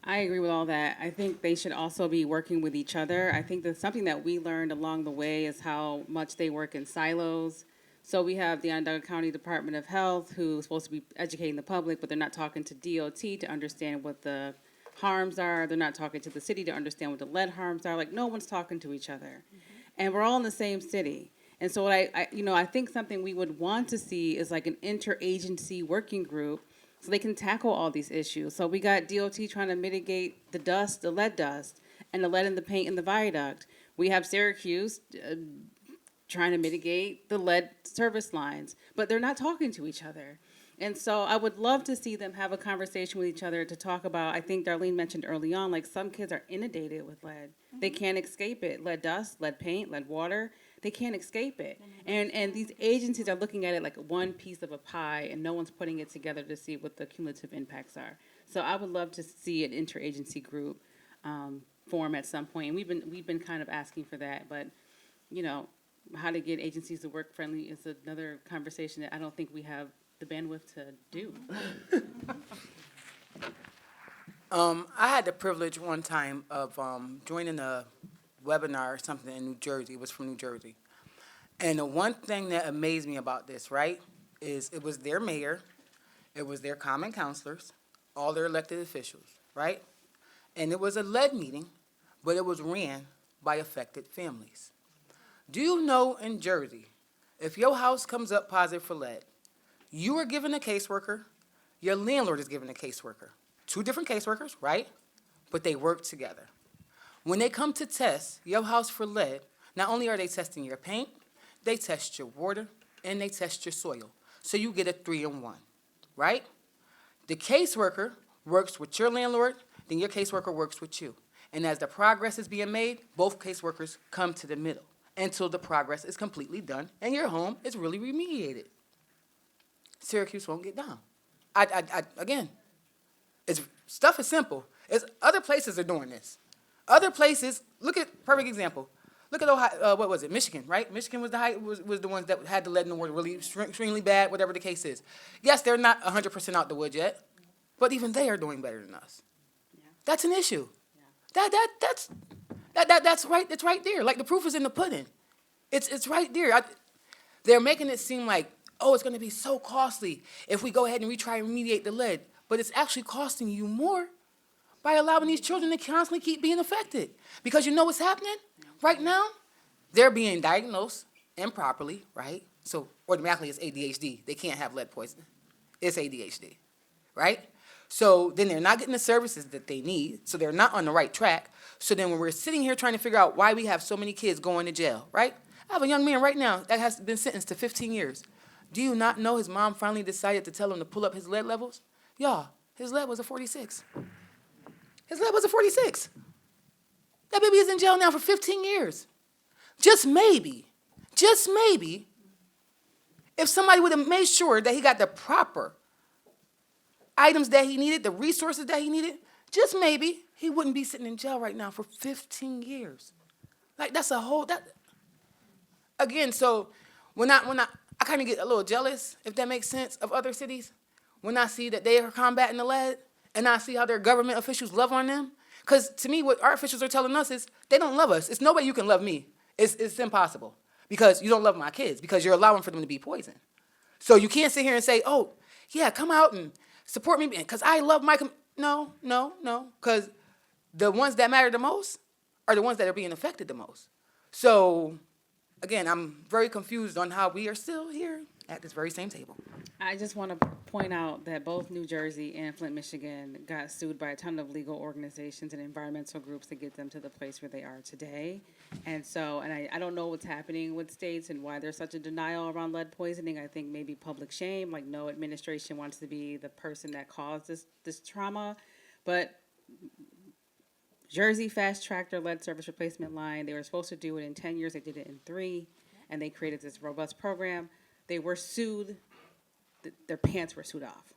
I agree with all that. I think they should also be working with each other. I think that something that we learned along the way is how much they work in silos. So we have the Onondaga County Department of Health, who's supposed to be educating the public, but they're not talking to DOT to understand what the harms are. They're not talking to the city to understand what the lead harms are. Like, no one's talking to each other. And we're all in the same city. And so what I think something we would want to see is like an interagency working group so they can tackle all these issues. So we got DOT trying to mitigate the dust, the lead dust, and the lead in the paint in the viaduct. We have Syracuse trying to mitigate the lead service lines, but they're not talking to each other. And so I would love to see them have a conversation with each other to talk about, I think Darlene mentioned early on, like some kids are inundated with lead. They can't escape it. Lead dust, lead paint, lead water, they can't escape it. And these agencies are looking at it like one piece of a pie, and no one's putting it together to see what the cumulative impacts are. So I would love to see an interagency group form at some point. And we've been kind of asking for that, but you know, how to get agencies to work friendly is another conversation that I don't think we have the bandwidth to do. I had the privilege one time of joining a webinar or something in New Jersey. It was from New Jersey. And the one thing that amazed me about this, right, is it was their mayor, it was their common councilors, all their elected officials, right? And it was a lead meeting, but it was ran by affected families. Do you know in Jersey, if your house comes up positive for lead, you are given a caseworker, your landlord is given a caseworker. Two different caseworkers, right? But they work together. When they come to test your house for lead, not only are they testing your paint, they test your water, and they test your soil. So you get a 3-in-1, right? The caseworker works with your landlord, then your caseworker works with you. And as the progress is being made, both caseworkers come to the middle until the progress is completely done and your home is really remediated. Syracuse won't get down. Again, stuff is simple. Other places are doing this. Other places, look at, perfect example. Look at Ohio, what was it, Michigan, right? Michigan was the ones that had the lead in the water really extremely bad, whatever the case is. Yes, they're not 100% out the woods yet, but even they are doing better than us. Yeah. That's an issue. Yeah. That's right. It's right there. Like the proof is in the pudding. It's right there. They're making it seem like, oh, it's going to be so costly if we go ahead and we try and remediate the lead, but it's actually costing you more by allowing these children to constantly keep being affected. Because you know what's happening right now? They're being diagnosed improperly, right? So automatically it's ADHD. They can't have lead poisoning. It's ADHD, right? So then they're not getting the services that they need, so they're not on the right track. So then when we're sitting here trying to figure out why we have so many kids going to jail, right? I have a young man right now that has been sentenced to 15 years. Do you not know his mom finally decided to tell him to pull up his lead levels? Y'all, his lead was a 46. His lead was a 46. That baby is in jail now for 15 years. Just maybe, if somebody would have made sure that he got the proper items that he needed, the resources that he needed, just maybe he wouldn't be sitting in jail right now for 15 years. Like that's a whole, again, so when I kind of get a little jealous, if that makes sense, of other cities, when I see that they are combating the lead, and I see how their government officials love on them. Because to me, what our officials are telling us is they don't love us. It's no way you can love me. It's impossible. Because you don't love my kids, because you're allowing for them to be poisoned. So you can't sit here and say, oh, yeah, come out and support me, because I love my No. Because the ones that matter the most are the ones that are being affected the most. So, again, I'm very confused on how we are still here at this very same table. I just want to point out that both New Jersey and Flint, Michigan got sued by a ton of legal organizations and environmental groups to get them to the place where they are today. And so, I don't know what's happening with states and why there's such a denial around lead poisoning. I think maybe public shame, like no administration wants to be the person that caused this trauma. But Jersey fast-tracked their lead service replacement line. They were supposed to do it in 10 years. They did it in 3, and they created this robust program. They were sued. Their pants were sued off,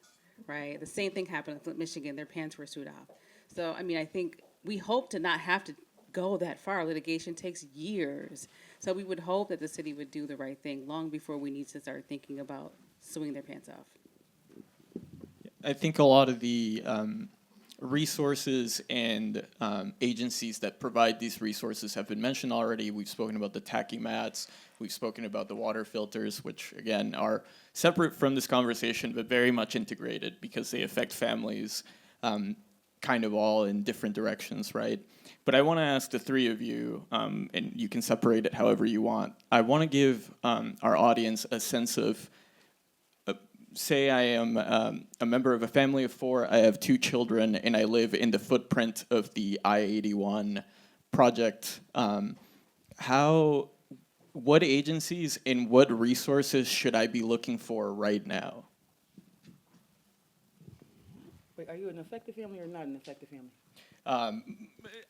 right? The same thing happened in Flint, Michigan. Their pants were sued off. So, I mean, I think we hope to not have to go that far. Litigation takes years. So we would hope that the city would do the right thing long before we need to start thinking about suing their pants off. I think a lot of the resources and agencies that provide these resources have been mentioned already. We've spoken about the tacky mats. We've spoken about the water filters, which, again, are separate from this conversation, but very much integrated because they affect families kind of all in different directions, right? But I want to ask the three of you, and you can separate it however you want. I want to give our audience a sense of, say I am a member of a family of 4, I have 2 children, and I live in the footprint of the I-81 project. What agencies and what resources should I be looking for right now? Wait, are you an affected family or not an affected family?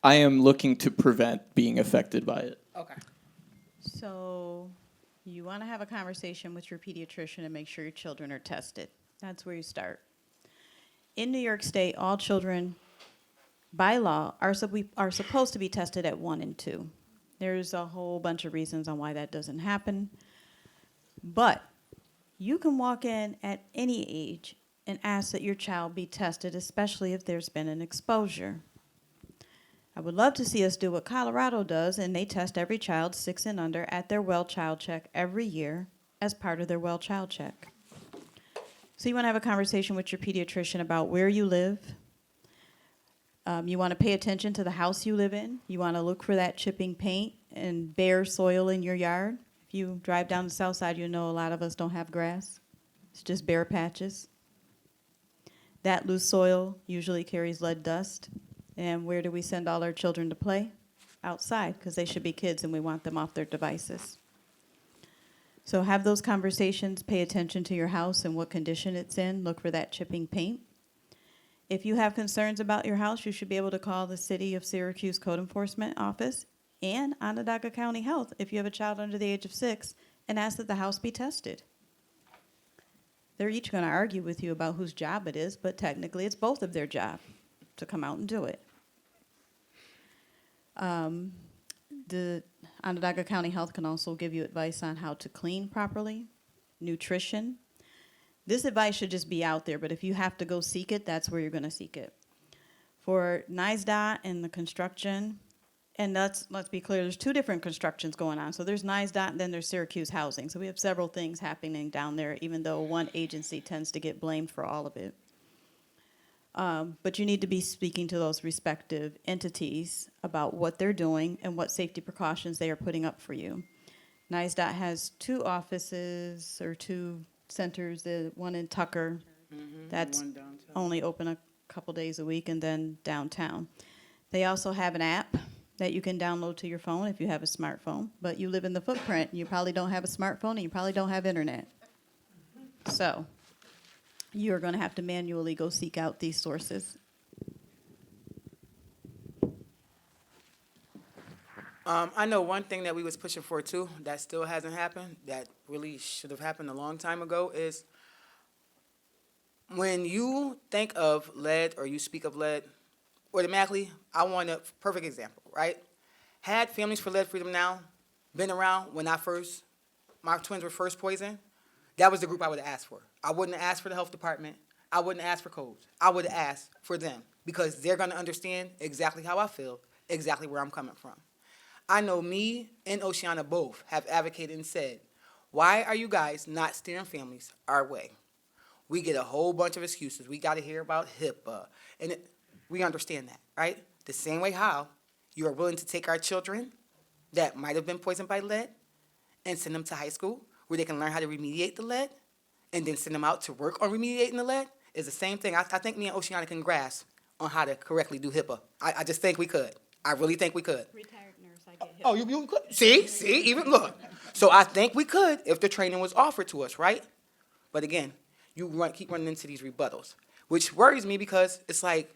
I am looking to prevent being affected by it. Okay. So you want to have a conversation with your pediatrician and make sure your children are tested. That's where you start. In New York State, all children, by law, are supposed to be tested at 1 and 2. There's a whole bunch of reasons on why that doesn't happen. But you can walk in at any age and ask that your child be tested, especially if there's been an exposure. I would love to see us do what Colorado does, and they test every child 6 and under at their well child check every year as part of their well child check. So you want to have a conversation with your pediatrician about where you live. You want to pay attention to the house you live in. You want to look for that chipping paint and bare soil in your yard. If you drive down the south side, you know a lot of us don't have grass. It's just bare patches. That loose soil usually carries lead dust. And where do we send all our children to play? Outside, because they should be kids and we want them off their devices. So have those conversations, pay attention to your house and what condition it's in, look for that chipping paint. If you have concerns about your house, you should be able to call the City of Syracuse Code Enforcement Office and Onondaga County Health if you have a child under the age of 6 and ask that the house be tested. They're each going to argue with you about whose job it is, but technically it's both of their job to come out and do it. The Onondaga County Health can also give you advice on how to clean properly, nutrition. This advice should just be out there, but if you have to go seek it, that's where you're going to seek it. For NISDOT and the construction, and let's be clear, there's 2 different constructions going on. So there's NISDOT and then there's Syracuse Housing. So we have several things happening down there, even though one agency tends to get blamed for all of it. But you need to be speaking to those respective entities about what they're doing and what safety precautions they are putting up for you. NISDOT has 2 offices or 2 centers, the one in Tucker, that's only open a couple days a week, and then downtown. They also have an app that you can download to your phone if you have a smartphone, but you live in the footprint, you probably don't have a smartphone, and you probably don't have internet. So you're going to have to manually go seek out these sources. I know one thing that we was pushing for too that still hasn't happened, that really should have happened a long time ago, is when you think of lead or you speak of lead, automatically, I want a perfect example, right? Had Families for Lead Freedom Now been around when my twins were first poisoned, that was the group I would have asked for. I wouldn't have asked for the health department. I wouldn't have asked for codes. I would have asked for them because they're going to understand exactly how I feel, exactly where I'm coming from. I know me and Oceanna both have advocated and said, why are you guys not steering families our way? We get a whole bunch of excuses. We got to hear about HIPAA. And we understand that, right? The same way how you are willing to take our children that might have been poisoned by lead and send them to high school where they can learn how to remediate the lead and then send them out to work on remediating the lead is the same thing. I think me and Oceanna can grasp on how to correctly do HIPAA. I just think we could. I really think we could. Retired nurse, I get hit. Oh, you could? See, even look. So I think we could if the training was offered to us, right? But again, keep running into these rebuttals, which worries me because it's like,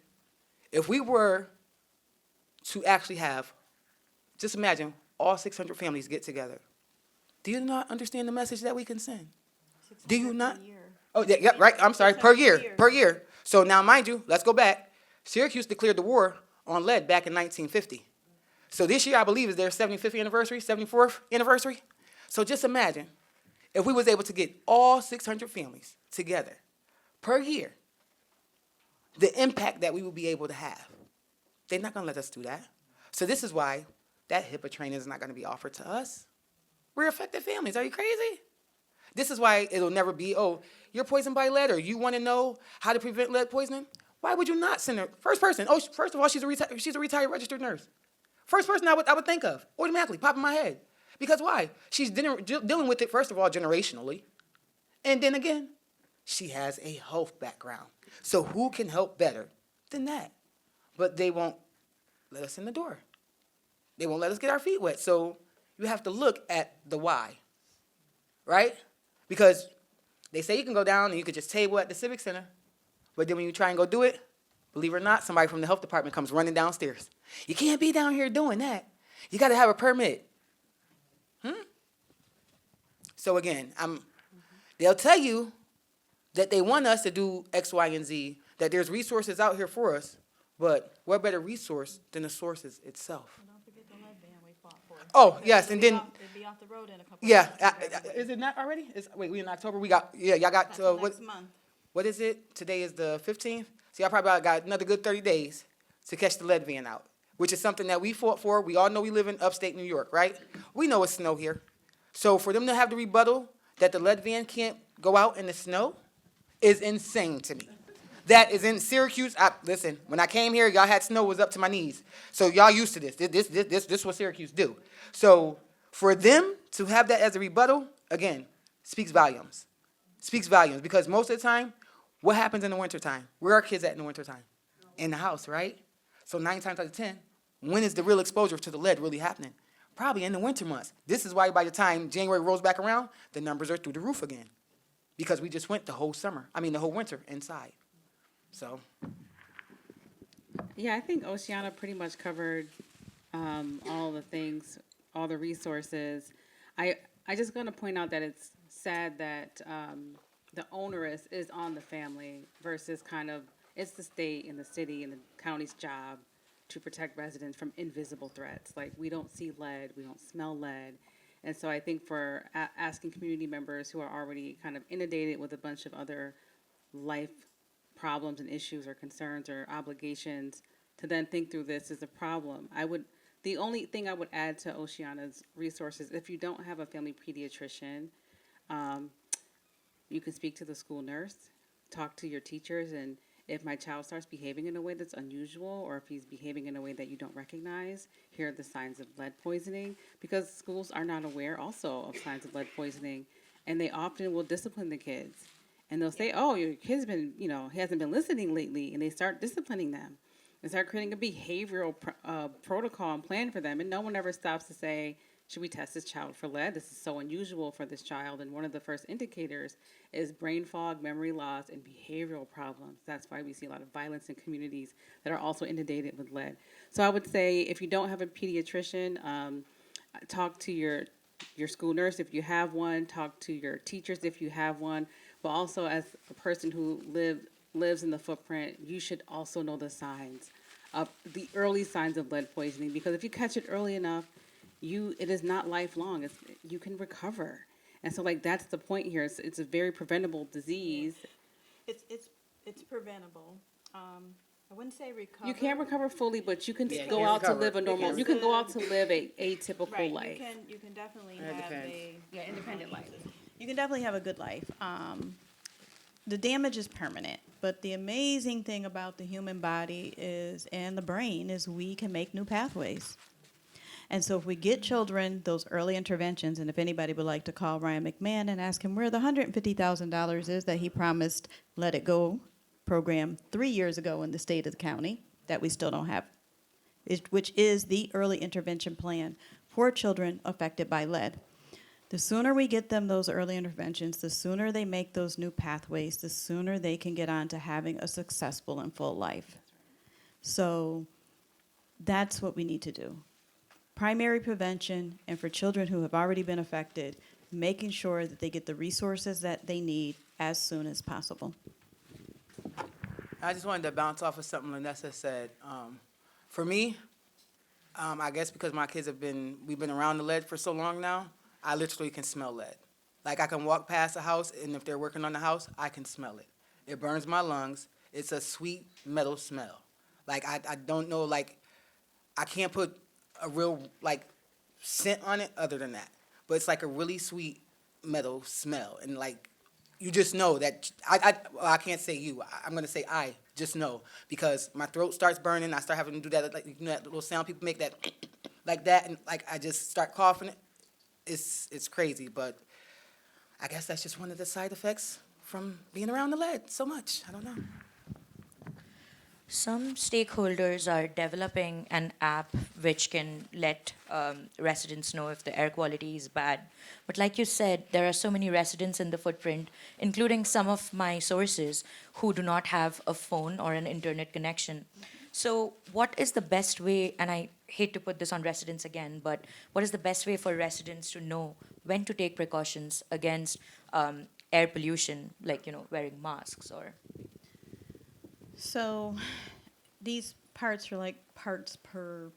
if we were to actually have, just imagine all 600 families get together. Do you not understand the message that we can send? Do you not? Oh, yeah, right. I'm sorry, per year. So now, mind you, let's go back. Syracuse declared the war on lead back in 1950. So this year, I believe, is their 75th anniversary, 74th anniversary. So just imagine if we was able to get all 600 families together per year the impact that we will be able to have. They're not going to let us do that. So this is why that HIPAA training is not going to be offered to us. We're affected families. Are you crazy? This is why it'll never be, oh, you're poisoned by lead, or you want to know how to prevent lead poisoning? Why would you not send her? First person. Oh, first of all, she's a retired registered nurse. First person I would think of, automatically, pop in my head. Because why? She's dealing with it, first of all, generationally. And then again, she has a health background. So who can help better than that? But they won't let us in the door. They won't let us get our feet wet. So you have to look at the why, right? Because they say you can go down and you could just table at the Civic Center. But then when you try and go do it, believe it or not, somebody from the health department comes running downstairs. You can't be down here doing that. You got to have a permit. So again, they'll tell you that they want us to do X, Y, and Z, that there's resources out here for us, but what better resource than the sources itself? Don't forget the lead ban we fought for. Oh, yes, and then, It'd be off the road in a couple yeah, months. is it not already? Wait, we in October? Y'all got, That's what, next month. what is it? Today is the 15th? So y'all probably got another good 30 days to catch the lead van out, which is something that we fought for. We all know we live in upstate New York, right? We know it's snow here. So for them to have the rebuttal that the lead van can't go out in the snow is insane to me. That is in Syracuse. Listen, when I came here, y'all had snow was up to my knees. So y'all used to this. This is what Syracuse do. So for them to have that as a rebuttal, again, speaks volumes. Speaks volumes, because most of the time, what happens in the wintertime? Where are kids at in the wintertime? In the house, right? So 9 times out of 10, when is the real exposure to the lead really happening? Probably in the winter months. This is why by the time January rolls back around, the numbers are through the roof again. Because we just went the whole winter inside. So. Yeah, I think Oceanna pretty much covered all the things, all the resources. I just going to point out that it's sad that the onerous is on the family versus kind of it's the state and the city and the county's job to protect residents from invisible threats. Like, we don't see lead, we don't smell lead. And so I think for asking community members who are already kind of inundated with a bunch of other life problems and issues or concerns or obligations to then think through this is a problem. The only thing I would add to Oceanna's resources, if you don't have a family pediatrician, you can speak to the school nurse, talk to your teachers, and if my child starts behaving in a way that's unusual, or if he's behaving in a way that you don't recognize, here are the signs of lead poisoning, because schools are not aware also of signs of lead poisoning, and they often will discipline the kids. And they'll say, oh, your kid's been, he hasn't been listening lately, and they start disciplining them and start creating a behavioral protocol and plan for them, and no one ever stops to say, should we test this child for lead? This is so unusual for this child, and one of the first indicators is brain fog, memory loss, and behavioral problems. That's why we see a lot of violence in communities that are also inundated with lead. So I would say if you don't have a pediatrician, talk to your school nurse if you have one, talk to your teachers if you have one, but also as a person who lives in the footprint, you should also know the signs of the early signs of lead poisoning, because if you catch it early enough, it is not lifelong. You can recover. And so, that's the point here. It's a very preventable disease. It's preventable. I wouldn't say recover. You can't recover fully, but you can Yeah, you go can out recover. to live a normal. You can go out to live a typical Right. life. You can definitely It have depends. independent life. You can definitely have a good life. The damage is permanent, but the amazing thing about the human body and the brain is we can make new pathways. And so if we get children those early interventions, and if anybody would like to call Ryan McMahon and ask him where the $150,000 is that he promised Let It Go program 3 years ago in the state of the county that we still don't have, which is the early intervention plan for children affected by lead. The sooner we get them those early interventions, the sooner they make those new pathways, the sooner they can get on to having a successful and full life. So that's what we need to do. Primary prevention, and for children who have already been affected, making sure that they get the resources that they need as soon as possible. I just wanted to bounce off of something Lanessa said. For me, I guess because my kids we've been around the lead for so long now, I literally can smell lead. Like, I can walk past a house, and if they're working on the house, I can smell it. It burns my lungs. It's a sweet metal smell. Like, I don't know, like, I can't put a real, like, scent on it other than that. But it's like a really sweet metal smell. And, like, you just know that, well, I can't say you. I'm going to say I just know. Because my throat starts burning. I start having to do that, like, you know, that little sound people make, that, like that. And, like, I just start coughing. It's crazy. But I guess that's just one of the side effects from being around the lead so much. I don't know. Some stakeholders are developing an app which can let residents know if the air quality is bad. But like you said, there are so many residents in the footprint, including some of my sources, who do not have a phone or an internet connection. So what is the best way, and I hate to put this on residents again, but what is the best way for residents to know when to take precautions against air pollution, like, wearing masks or... So these parts are like parts per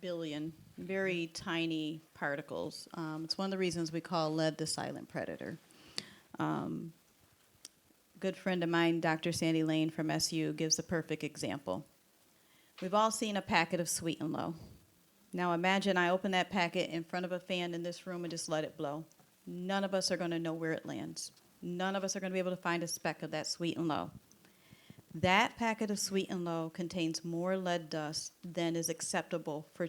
billion, very tiny particles. It's one of the reasons we call lead the silent predator. Good friend of mine, Dr. Sandy Lane from SU, gives a perfect example. We've all seen a packet of Sweet and Low. Now imagine I open that packet in front of a fan in this room and just let it blow. None of us are going to know where it lands. None of us are going to be able to find a speck of that Sweet and Low. That packet of Sweet and Low contains more lead dust than is acceptable for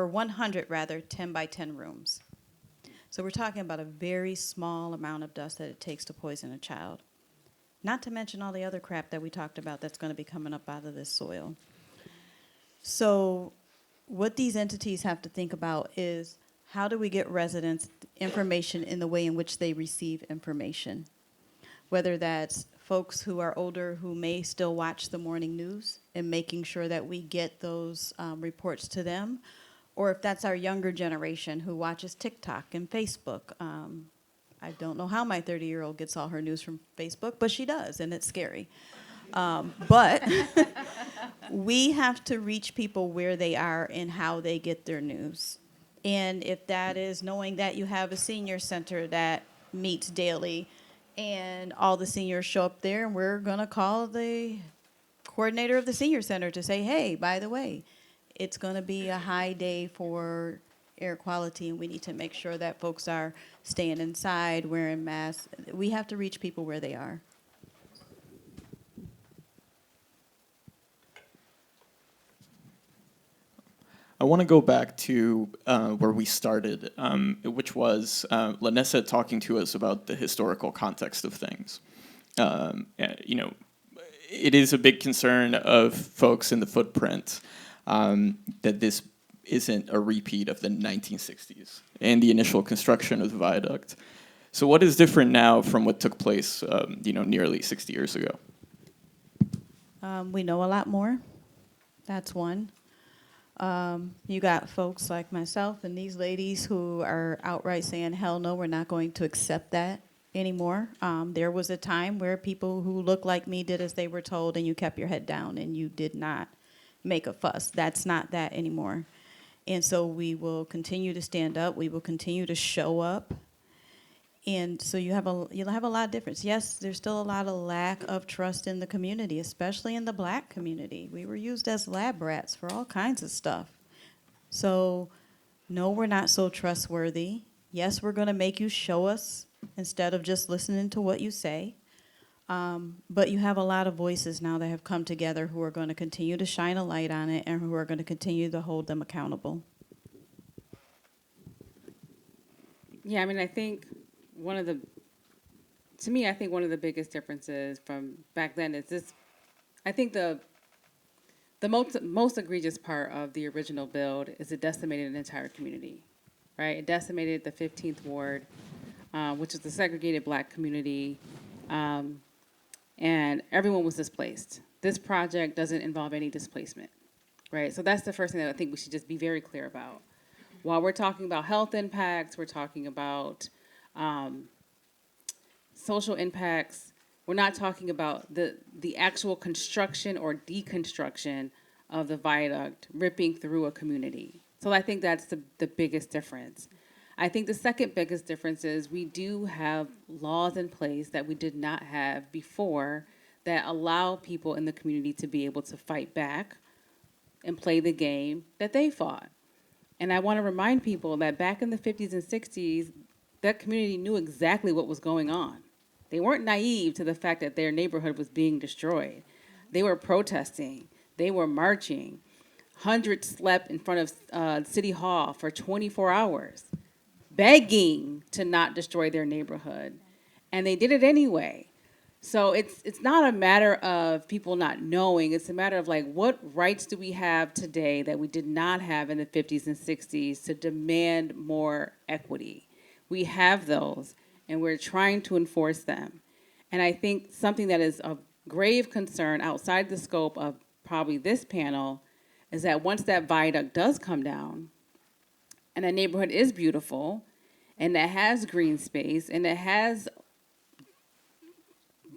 100 rather, 10 by 10 rooms. So we're talking about a very small amount of dust that it takes to poison a child. Not to mention all the other crap that we talked about that's going to be coming up out of this soil. So what these entities have to think about is, how do we get residents information in the way in which they receive information? Whether that's folks who are older who may still watch the morning news and making sure that we get those reports to them, or if that's our younger generation who watches TikTok and Facebook. I don't know how my 30-year-old gets all her news from Facebook, but she does, and it's scary. But we have to reach people where they are and how they get their news. And if that is knowing that you have a senior center that meets daily, and all the seniors show up there, and we're going to call the coordinator of the senior center to say, hey, by the way, it's going to be a high day for air quality, and we need to make sure that folks are staying inside, wearing masks. We have to reach people where they are. I want to go back to where we started, which was Lanessa talking to us about the historical context of things. You know, it is a big concern of folks in the footprint that this isn't a repeat of the 1960s and the initial construction of the viaduct. So what is different now from what took place, you know, nearly 60 years ago? We know a lot more. That's one. You got folks like myself and these ladies who are outright saying, hell no, we're not going to accept that anymore. There was a time where people who looked like me did as they were told, and you kept your head down and you did not make a fuss. That's not that anymore. And so we will continue to stand up. We will continue to show up. And so you'll have a lot of difference. Yes, there's still a lot of lack of trust in the community, especially in the black community. We were used as lab rats for all kinds of stuff. So no, we're not so trustworthy. Yes, we're going to make you show us instead of just listening to what you say. But you have a lot of voices now that have come together who are going to continue to shine a light on it and who are going to continue to hold them accountable. Yeah, I mean, I think one of the biggest differences from back then is this. I think the most egregious part of the original build is it decimated an entire community, right? It decimated the 15th Ward, which is the segregated black community, and everyone was displaced. This project doesn't involve any displacement, right? So that's the first thing that I think we should just be very clear about. While we're talking about health impacts, we're talking about social impacts. We're not talking about the actual construction or deconstruction of the viaduct ripping through a community. So I think that's the biggest difference. I think the second biggest difference is we do have laws in place that we did not have before that allow people in the community to be able to fight back and play the game that they fought. And I want to remind people that back in the 50s and 60s, that community knew exactly what was going on. They weren't naive to the fact that their neighborhood was being destroyed. They were protesting. They were marching. Hundreds slept in front of City Hall for 24 hours, begging to not destroy their neighborhood. And they did it anyway. So it's not a matter of people not knowing. It's a matter of, like, what rights do we have today that we did not have in the 50s and 60s to demand more equity? We have those, and we're trying to enforce them. And I think something that is of grave concern outside the scope of probably this panel is that once that viaduct does come down, and that neighborhood is beautiful, and that has green space, and it has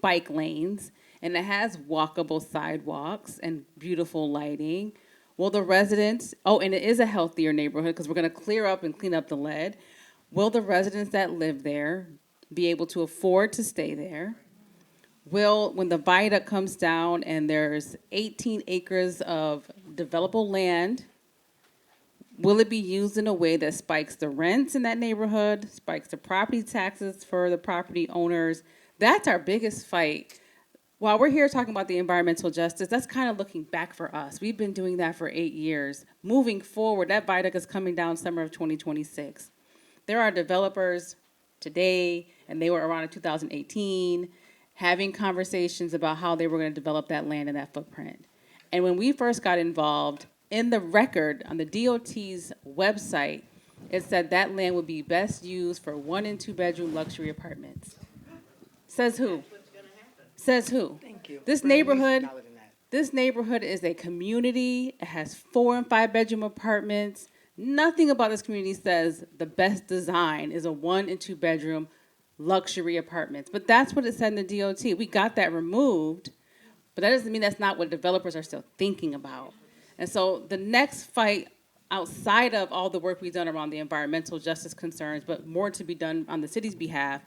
bike lanes, and it has walkable sidewalks and beautiful lighting, will the residents, and it is a healthier neighborhood because we're going to clear up and clean up the lead, will the residents that live there be able to afford to stay there? Will, when the viaduct comes down and there's 18 acres of developable land, will it be used in a way that spikes the rents in that neighborhood, spikes the property taxes for the property owners? That's our biggest fight. While we're here talking about the environmental justice, that's kind of looking back for us. We've been doing that for 8 years. Moving forward, that viaduct is coming down summer of 2026. There are developers today, and they were around in 2018, having conversations about how they were going to develop that land and that footprint. And when we first got involved, in the record on the DOT's website, it said that land would be best used for 1 and 2 bedroom luxury apartments. Says who? Says who? Thank you. This neighborhood is a community. It has 4 and 5 bedroom apartments. Nothing about this community says the best design is a 1 and 2 bedroom luxury apartments. But that's what it said in the DOT. We got that removed, but that doesn't mean that's not what developers are still thinking about. And so the next fight, outside of all the work we've done around the environmental justice concerns, but more to be done on the city's behalf,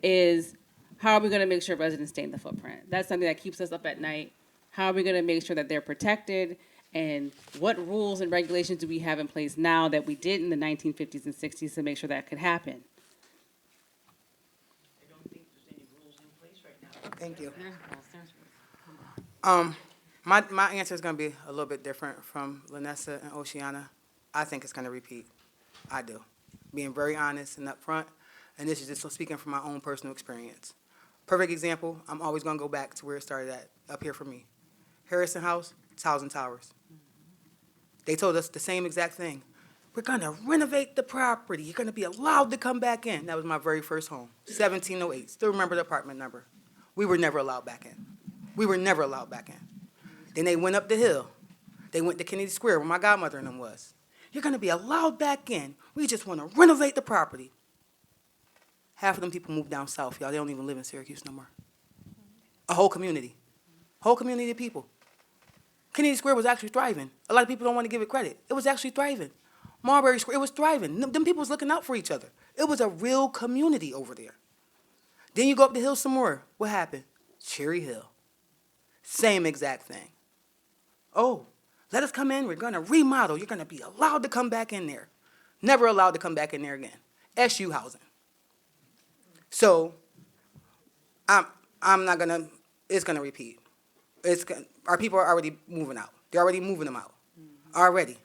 is how are we going to make sure residents stay in the footprint? That's something that keeps us up at night. How are we going to make sure that they're protected? And what rules and regulations do we have in place now that we did in the 1950s and 60s to make sure that could happen? I don't think there's any rules in place right now. Thank you. My answer is going to be a little bit different from Lanessa and Oceanna. I think it's going to repeat. I do. Being very honest and upfront, and this is just speaking from my own personal experience. Perfect example, I'm always going to go back to where it started at, up here for me. Harrison House, Thousand Towers. They told us the same exact thing. We're going to renovate the property. You're going to be allowed to come back in. That was my very first home, 1708. Still remember the apartment number. We were never allowed back in. We were never allowed back in. Then they went up the hill. They went to Kennedy Square where my godmother and them was. You're going to be allowed back in. We just want to renovate the property. Half of them people moved down south, y'all. They don't even live in Syracuse no more. A whole community. Whole community of people. Kennedy Square was actually thriving. A lot of people don't want to give it credit. It was actually thriving. Marbury Square, it was thriving. Them people was looking out for each other. It was a real community over there. Then you go up the hill some more. What happened? Cherry Hill. Same exact thing. Oh, let us come in. We're going to remodel. You're going to be allowed to come back in there. Never allowed to come back in there again. SU housing. So I'm not going to, it's going to repeat. Our people are already moving out. They're already moving them out. Already.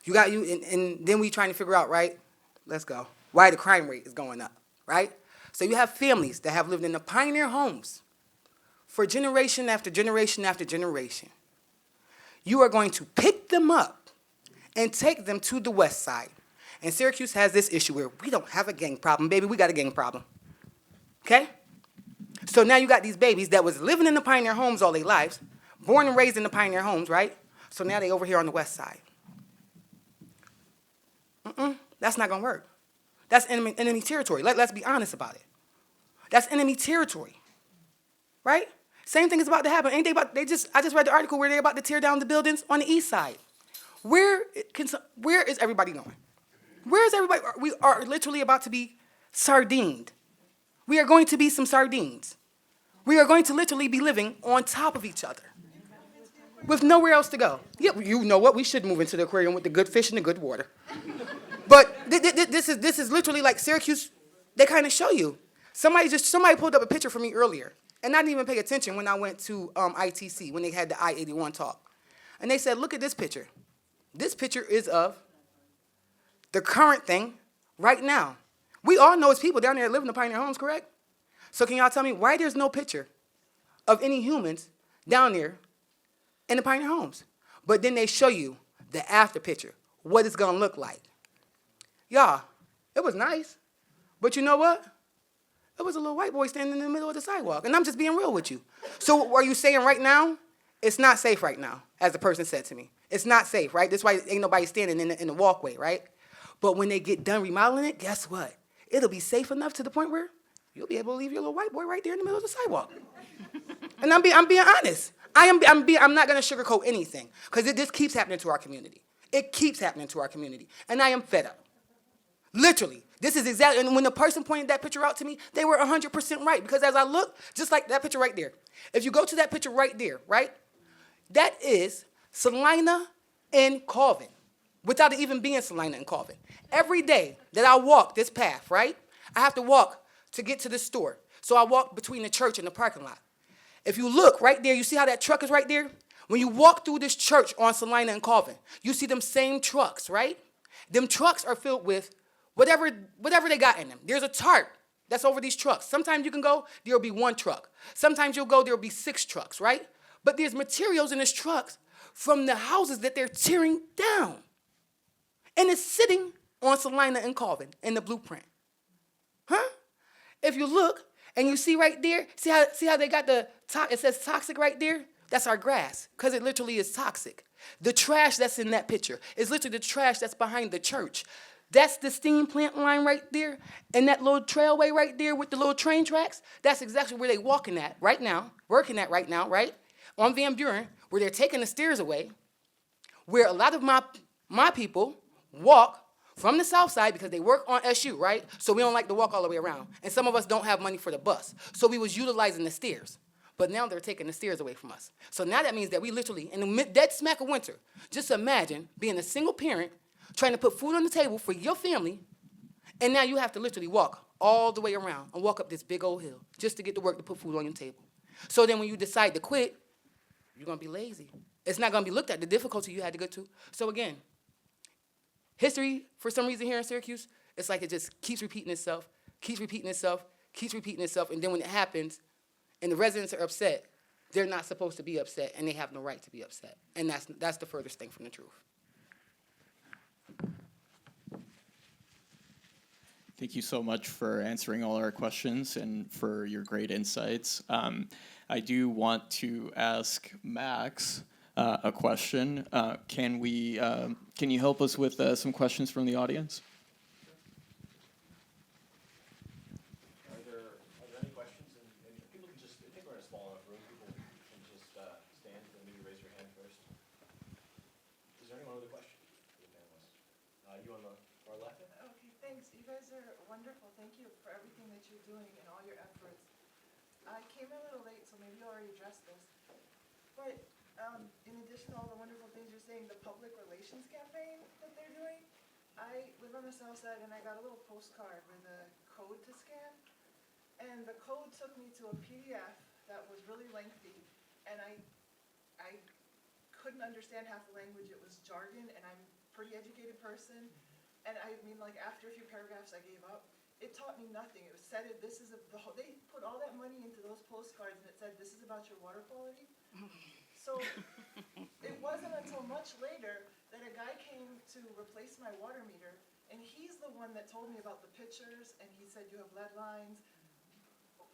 And then we trying to figure out, right? Let's go. Why the crime rate is going up, right? So you have families that have lived in the pioneer homes for generation after generation after generation. You are going to pick them up and take them to the west side. And Syracuse has this issue where we don't have a gang problem. Baby, we got a gang problem. Okay? So now you got these babies that was living in the pioneer homes all their lives, born and raised in the pioneer homes, right? So now they over here on the west side. That's not going to work. That's enemy territory. Let's be honest about it. That's enemy territory, right? Same thing is about to happen. Ain't they about? I just read the article where they're about to tear down the buildings on the east side. Where is everybody going? Where is everybody? We are literally about to be sardined. We are going to be some sardines. We are going to literally be living on top of each other with nowhere else to go. Yeah, you know what? We should move into the aquarium with the good fish and the good water. But this is literally like Syracuse. They kind of show you. Somebody pulled up a picture for me earlier, and I didn't even pay attention when I went to ITC when they had the I-81 talk, and they said, "Look at this picture. This picture is of the current thing right now. We all know it's people down there that live in the Pioneer Homes, correct? So can y'all tell me why there's no picture of any humans down there in the Pioneer Homes? But then they show you the after picture, what it's gonna look like. Y'all, it was nice, but you know what? It was a little white boy standing in the middle of the sidewalk, and I'm just being real with you. So are you saying right now, it's not safe right now, as the person said to me. It's not safe, right? That's why ain't nobody standing in the walkway, right? But when they get done remodeling it, guess what? It'll be safe enough to the point where you'll be able to leave your little white boy right there in the middle of the sidewalk. And I'm being honest. I'm not gonna sugarcoat anything, because this keeps happening to our community. It keeps happening to our community, and I am fed up. Literally, this is exactly, and when the person pointed that picture out to me, they were 100% right, because as I look, just like that picture right there, if you go to that picture right there, right, that is Salina and Colvin, without it even being Salina and Colvin. Every day that I walk this path, right, I have to walk to get to the store. So I walk between the church and the parking lot. If you look right there, you see how that truck is right there? When you walk through this church on Salina and Colvin, you see them same trucks, right? Them trucks are filled with whatever they got in them. There's a tarp that's over these trucks. Sometimes you can go, there'll be one truck. Sometimes you'll go, there'll be 6 trucks, right? But there's materials in these trucks from the houses that they're tearing down. And it's sitting on Salina and Colvin in the blueprint. Huh? If you look and you see right there, see how they got it says toxic right there? That's our grass, because it literally is toxic. The trash that's in that picture is literally the trash that's behind the church. That's the steam plant line right there, and that little trailway right there with the little train tracks, that's exactly where they working at right now, right? On Van Buren, where they're taking the stairs away, where a lot of my people walk from the south side because they work on SU, right? So we don't like to walk all the way around. And some of us don't have money for the bus. So we was utilizing the stairs. But now they're taking the stairs away from us. So now that means that we literally, in the dead smack of winter, just imagine being a single parent trying to put food on the table for your family, and now you have to literally walk all the way around and walk up this big old hill just to get to work to put food on your table. So then when you decide to quit, you're going to be lazy. It's not going to be looked at, the difficulty you had to go to. So again, history, for some reason here in Syracuse, it's like it just keeps repeating itself, and then when it happens and the residents are upset, they're not supposed to be upset, and they have no right to be upset. And that's the furthest thing from the truth. Thank you so much for answering all our questions and for your great insights. I do want to ask Max a question. Can you help us with some questions from the audience? Are there any questions? And people can just, I think we're in a small enough room, people can just stand and maybe raise your hand first. Is there anyone with a question? You on the far left? Okay, thanks. You guys are wonderful. Thank you for everything that you're doing and all your efforts. I came in a little late, so maybe you already addressed this. But in addition to all the wonderful things you're saying, the public relations campaign that they're doing, I live on the south side and I got a little postcard with a code to scan. And the code took me to a PDF that was really lengthy, and I couldn't understand half the language. It was jargon, and I'm a pretty educated person. And I mean, like, after a few paragraphs, I gave up. It taught me nothing. It said they put all that money into those postcards, and it said, this is about your water quality. So it wasn't until much later that a guy came to replace my water meter, and he's the one that told me about the pictures, and he said, you have lead lines.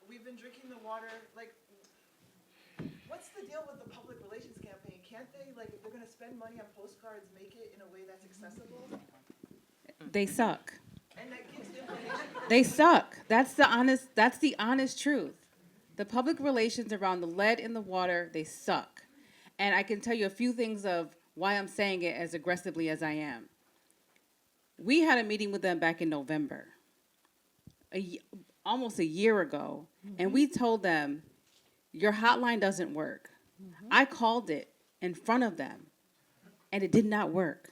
We've been drinking the water. Like, what's the deal with the public relations campaign? Can't they, like, if they're going to spend money on postcards, make it in a way that's accessible? They suck. And that gives information. They suck. That's the honest truth. The public relations around the lead in the water, they suck. And I can tell you a few things of why I'm saying it as aggressively as I am. We had a meeting with them back in November, almost a year ago, and we told them your hotline doesn't work. I called it in front of them, and it did not work.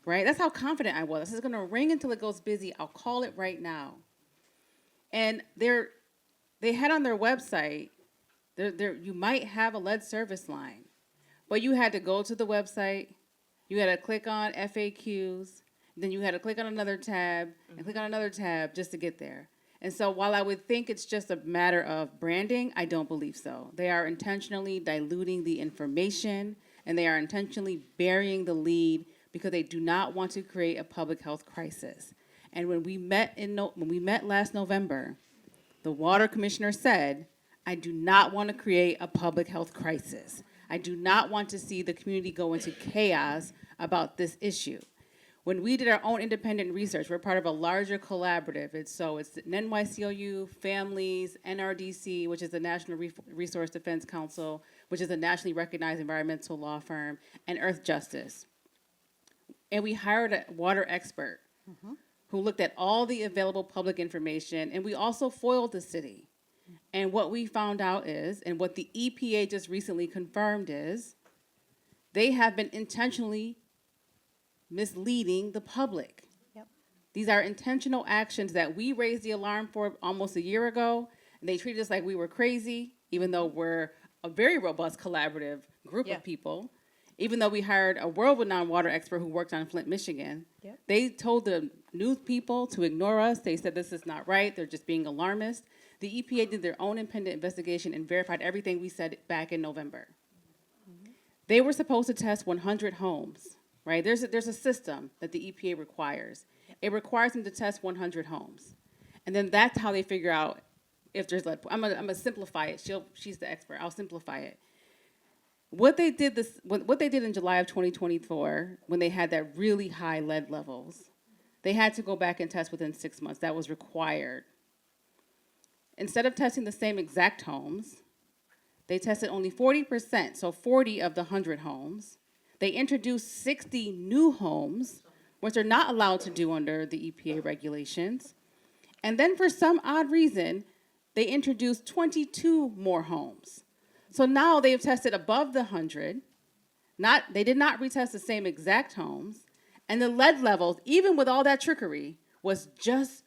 Right? That's how confident I was. This is going to ring until it goes busy. I'll call it right now. And they had on their website, you might have a lead service line, but you had to go to the website, you had to click on FAQs, then you had to click on another tab, and click on another tab just to get there. And so while I would think it's just a matter of branding, I don't believe so. They are intentionally diluting the information, and they are intentionally burying the lead because they do not want to create a public health crisis. And when we met last November, the water commissioner said, I do not want to create a public health crisis. I do not want to see the community go into chaos about this issue. When we did our own independent research, we're part of a larger collaborative. It's an NYCOU, families, NRDC, which is the National Resource Defense Council, which is a nationally recognized environmental law firm, and Earth Justice. And we hired a water expert who looked at all the available public information, and we also foiled the city. And what we found out is, and what the EPA just recently confirmed is, they have been intentionally misleading the public. Yep. These are intentional actions that we raised the alarm for almost a year ago, and they treated us like we were crazy, even though we're a very robust collaborative group Yeah. of people. Even though we hired a world-renowned water expert who worked on Flint, Michigan, Yep. they told the news people to ignore us. They said this is not right. They're just being alarmist. The EPA did their own independent investigation and verified everything we said back in November. They were supposed to test 100 homes, right? There's a system that the EPA requires. It requires them to test 100 homes. And then that's how they figure out if there's lead. I'm gonna simplify it. She's the expert. I'll simplify it. What they did in July of 2024, when they had that really high lead levels, they had to go back and test within 6 months. That was required. Instead of testing the same exact homes, they tested only 40%, so 40 of the 100 homes. They introduced 60 new homes, which they're not allowed to do under the EPA regulations. And then for some odd reason, they introduced 22 more homes. So now they've tested above the 100. They did not retest the same exact homes. And the lead levels, even with all that trickery, was just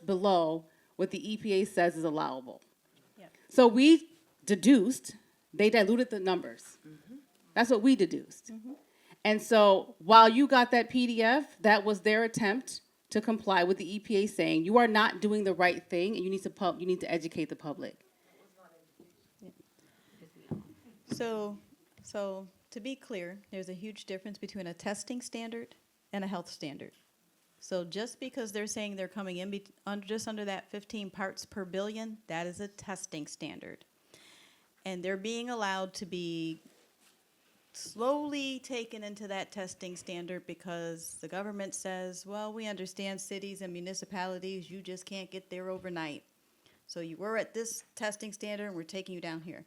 below what the EPA says is allowable. Yep. So we deduced, they diluted the numbers. That's what we deduced. And so while you got that PDF, that was their attempt to comply with the EPA saying, you are not doing the right thing and you need to educate the public. So to be clear, there's a huge difference between a testing standard and a health standard. So just because they're saying they're coming in just under that 15 parts per billion, that is a testing standard. And they're being allowed to be slowly taken into that testing standard because the government says, well, we understand cities and municipalities, you just can't get there overnight. So you were at this testing standard and we're taking you down here.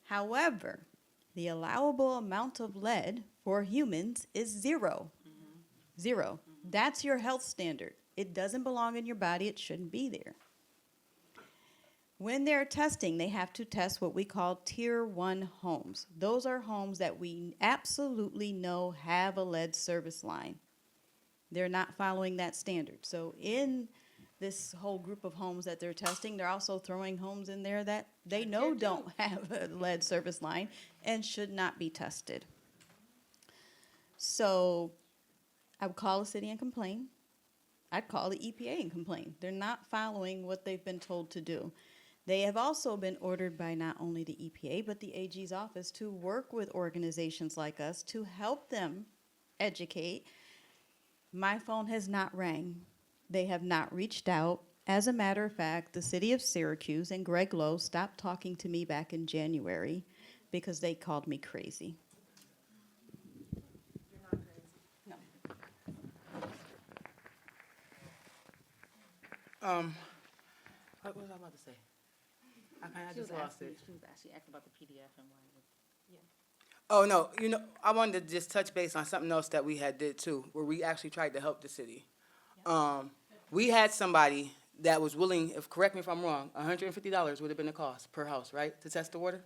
However, the allowable amount of lead for humans is 0. 0. That's your health standard. It doesn't belong in your body. It shouldn't be there. When they're testing, they have to test what we call Tier 1 homes. Those are homes that we absolutely know have a lead service line. They're not following that standard. So in this whole group of homes that they're testing, they're also throwing homes in there that they know don't have a lead service line and should not be tested. So I would call the city and complain. I'd call the EPA and complain. They're not following what they've been told to do. They have also been ordered by not only the EPA, but the AG's office to work with organizations like us to help them educate. My phone has not rang. They have not reached out. As a matter of fact, the city of Syracuse and Greg Lowe stopped talking to me back in January because they called me crazy. You're not crazy. No. What was I about to say? I kind of She was just lost it. actually asking about the PDF and why it was. Oh, no, I wanted to just touch base on something else that we had did too, where we actually tried to help the city. We had somebody that was willing, if correct me if I'm wrong, $150 would have been the cost per house, right, to test the water?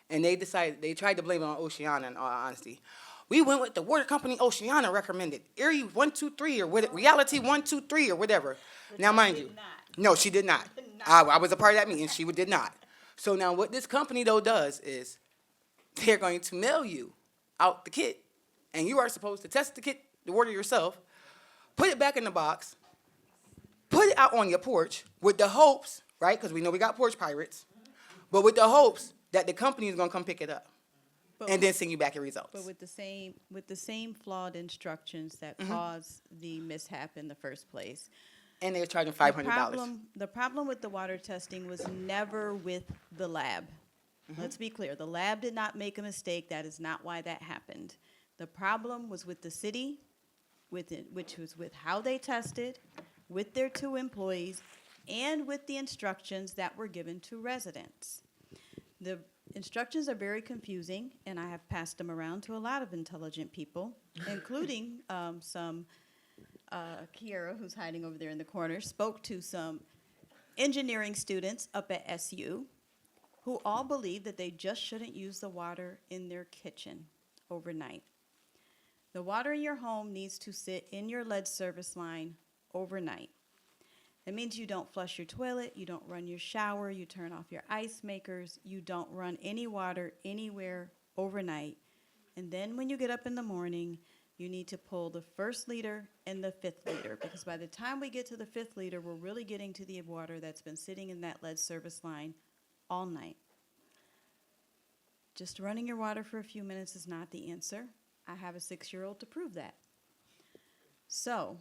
And they tried to blame it on Oceanna, in all honesty. We went with the water company Oceanna recommended, Erie 123 or what, Reality 123 or whatever. Now, mind you, no, she did not. I was a part of that meeting. She did not. So now what this company, though, does is they're going to mail you out the kit, and you are supposed to test the kit, the water yourself, put it back in the box, put it out on your porch with the hopes, right, because we know we got porch pirates, but with the hopes that the company is going to come pick it up and then send you back your results. But with the same flawed instructions that caused the mishap in the first place. And they're charging $500. The problem with the water testing was never with the lab. Let's be clear. The lab did not make a mistake. That is not why that happened. The problem was with the city, which was with how they tested, with their 2 employees, and with the instructions that were given to residents. The instructions are very confusing, and I have passed them around to a lot of intelligent people, including some Kiera, who's hiding over there in the corner, spoke to some engineering students up at SU who all believe that they just shouldn't use the water in their kitchen overnight. The water in your home needs to sit in your lead service line overnight. That means you don't flush your toilet, you don't run your shower, you turn off your ice makers, you don't run any water anywhere overnight. And then when you get up in the morning, you need to pull the 1st liter and the 5th liter, because by the time we get to the 5th liter, we're really getting to the water that's been sitting in that lead service line all night. Just running your water for a few minutes is not the answer. I have a 6-year-old to prove that. So,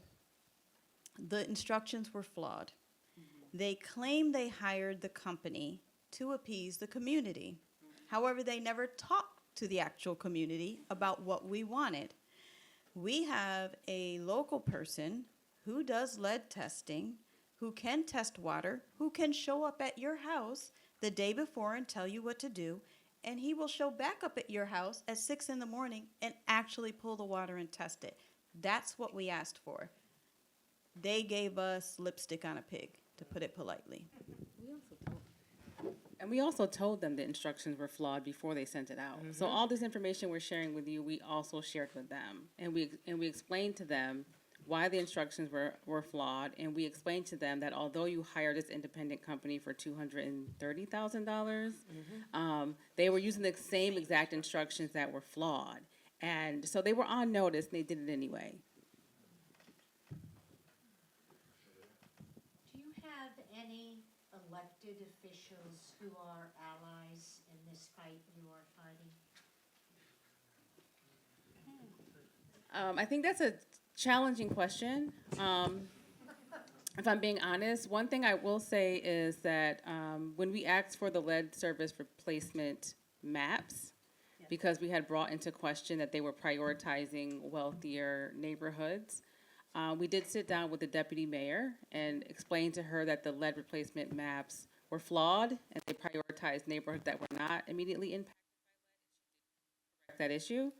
the instructions were flawed. They claim they hired the company to appease the community. However, they never talked to the actual community about what we wanted. We have a local person who does lead testing, who can test water, who can show up at your house the day before and tell you what to do, and he will show back up at your house at 6 in the morning and actually pull the water and test it. That's what we asked for. They gave us lipstick on a pig, to put it politely. We also told them the instructions were flawed before they sent it out. So all this information we're sharing with you, we also shared with them. And we explained to them why the instructions were flawed, and we explained to them that although you hired this independent company for $230,000, they were using the same exact instructions that were flawed. And so they were on notice, and they did it anyway. Do you have any elected officials who are allies in this fight you are fighting? I think that's a challenging question. If I'm being honest, one thing I will say is that when we asked for the lead service replacement maps, because we had brought into question that they were prioritizing wealthier neighborhoods, we did sit down with the deputy mayor and explain to her that the lead replacement maps were flawed and they prioritized neighborhoods that were not immediately impacted by that issue.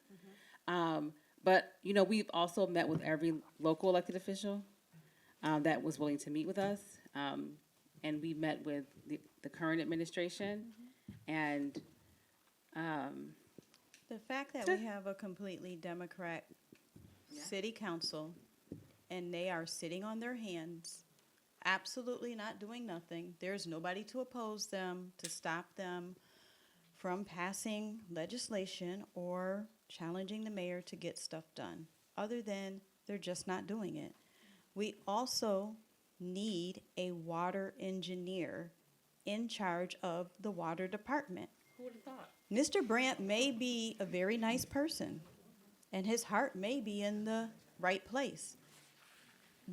But, you know, we've also met with every local elected official that was willing to meet with us. And we met with the current administration. And The fact that we have a completely Democrat city council and they are sitting on their hands, absolutely not doing nothing. There's nobody to oppose them, to stop them from passing legislation or challenging the mayor to get stuff done, other than they're just not doing it. We also need a water engineer in charge of the water department. who would have thought? Mr. Brandt may be a very nice person, and his heart may be in the right place,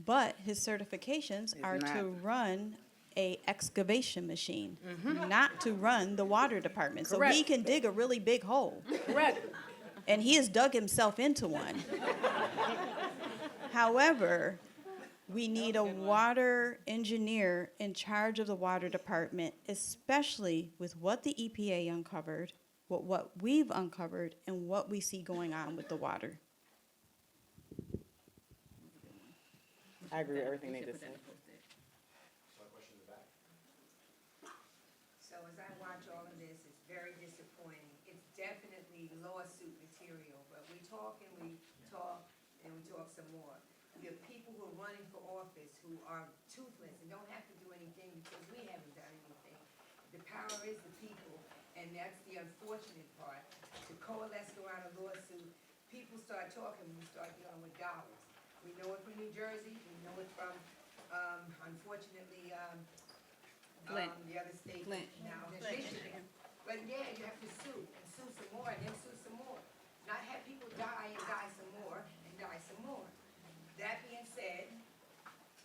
but his certifications are to run a excavation machine, not to run the water department. So he can dig a really big hole. Correct. And he has dug himself into one. However, we need a water engineer in charge of the water department, especially with what the EPA uncovered, what we've uncovered, and what we see going on with the water. I agree with everything they just said. material, but we talk and we talk and we talk some more. We have people who are running for office who are toothless and don't have to do anything because we haven't done anything. The power is the people, and that's the unfortunate part. To coalesce around a lawsuit, people start talking when we start dealing with dollars. We know it from New Jersey, we know it from, unfortunately, the other state now, Michigan. But yeah, you have to sue, and sue some more, and then sue some more. Not have people die and die some more, and die some more. That being said,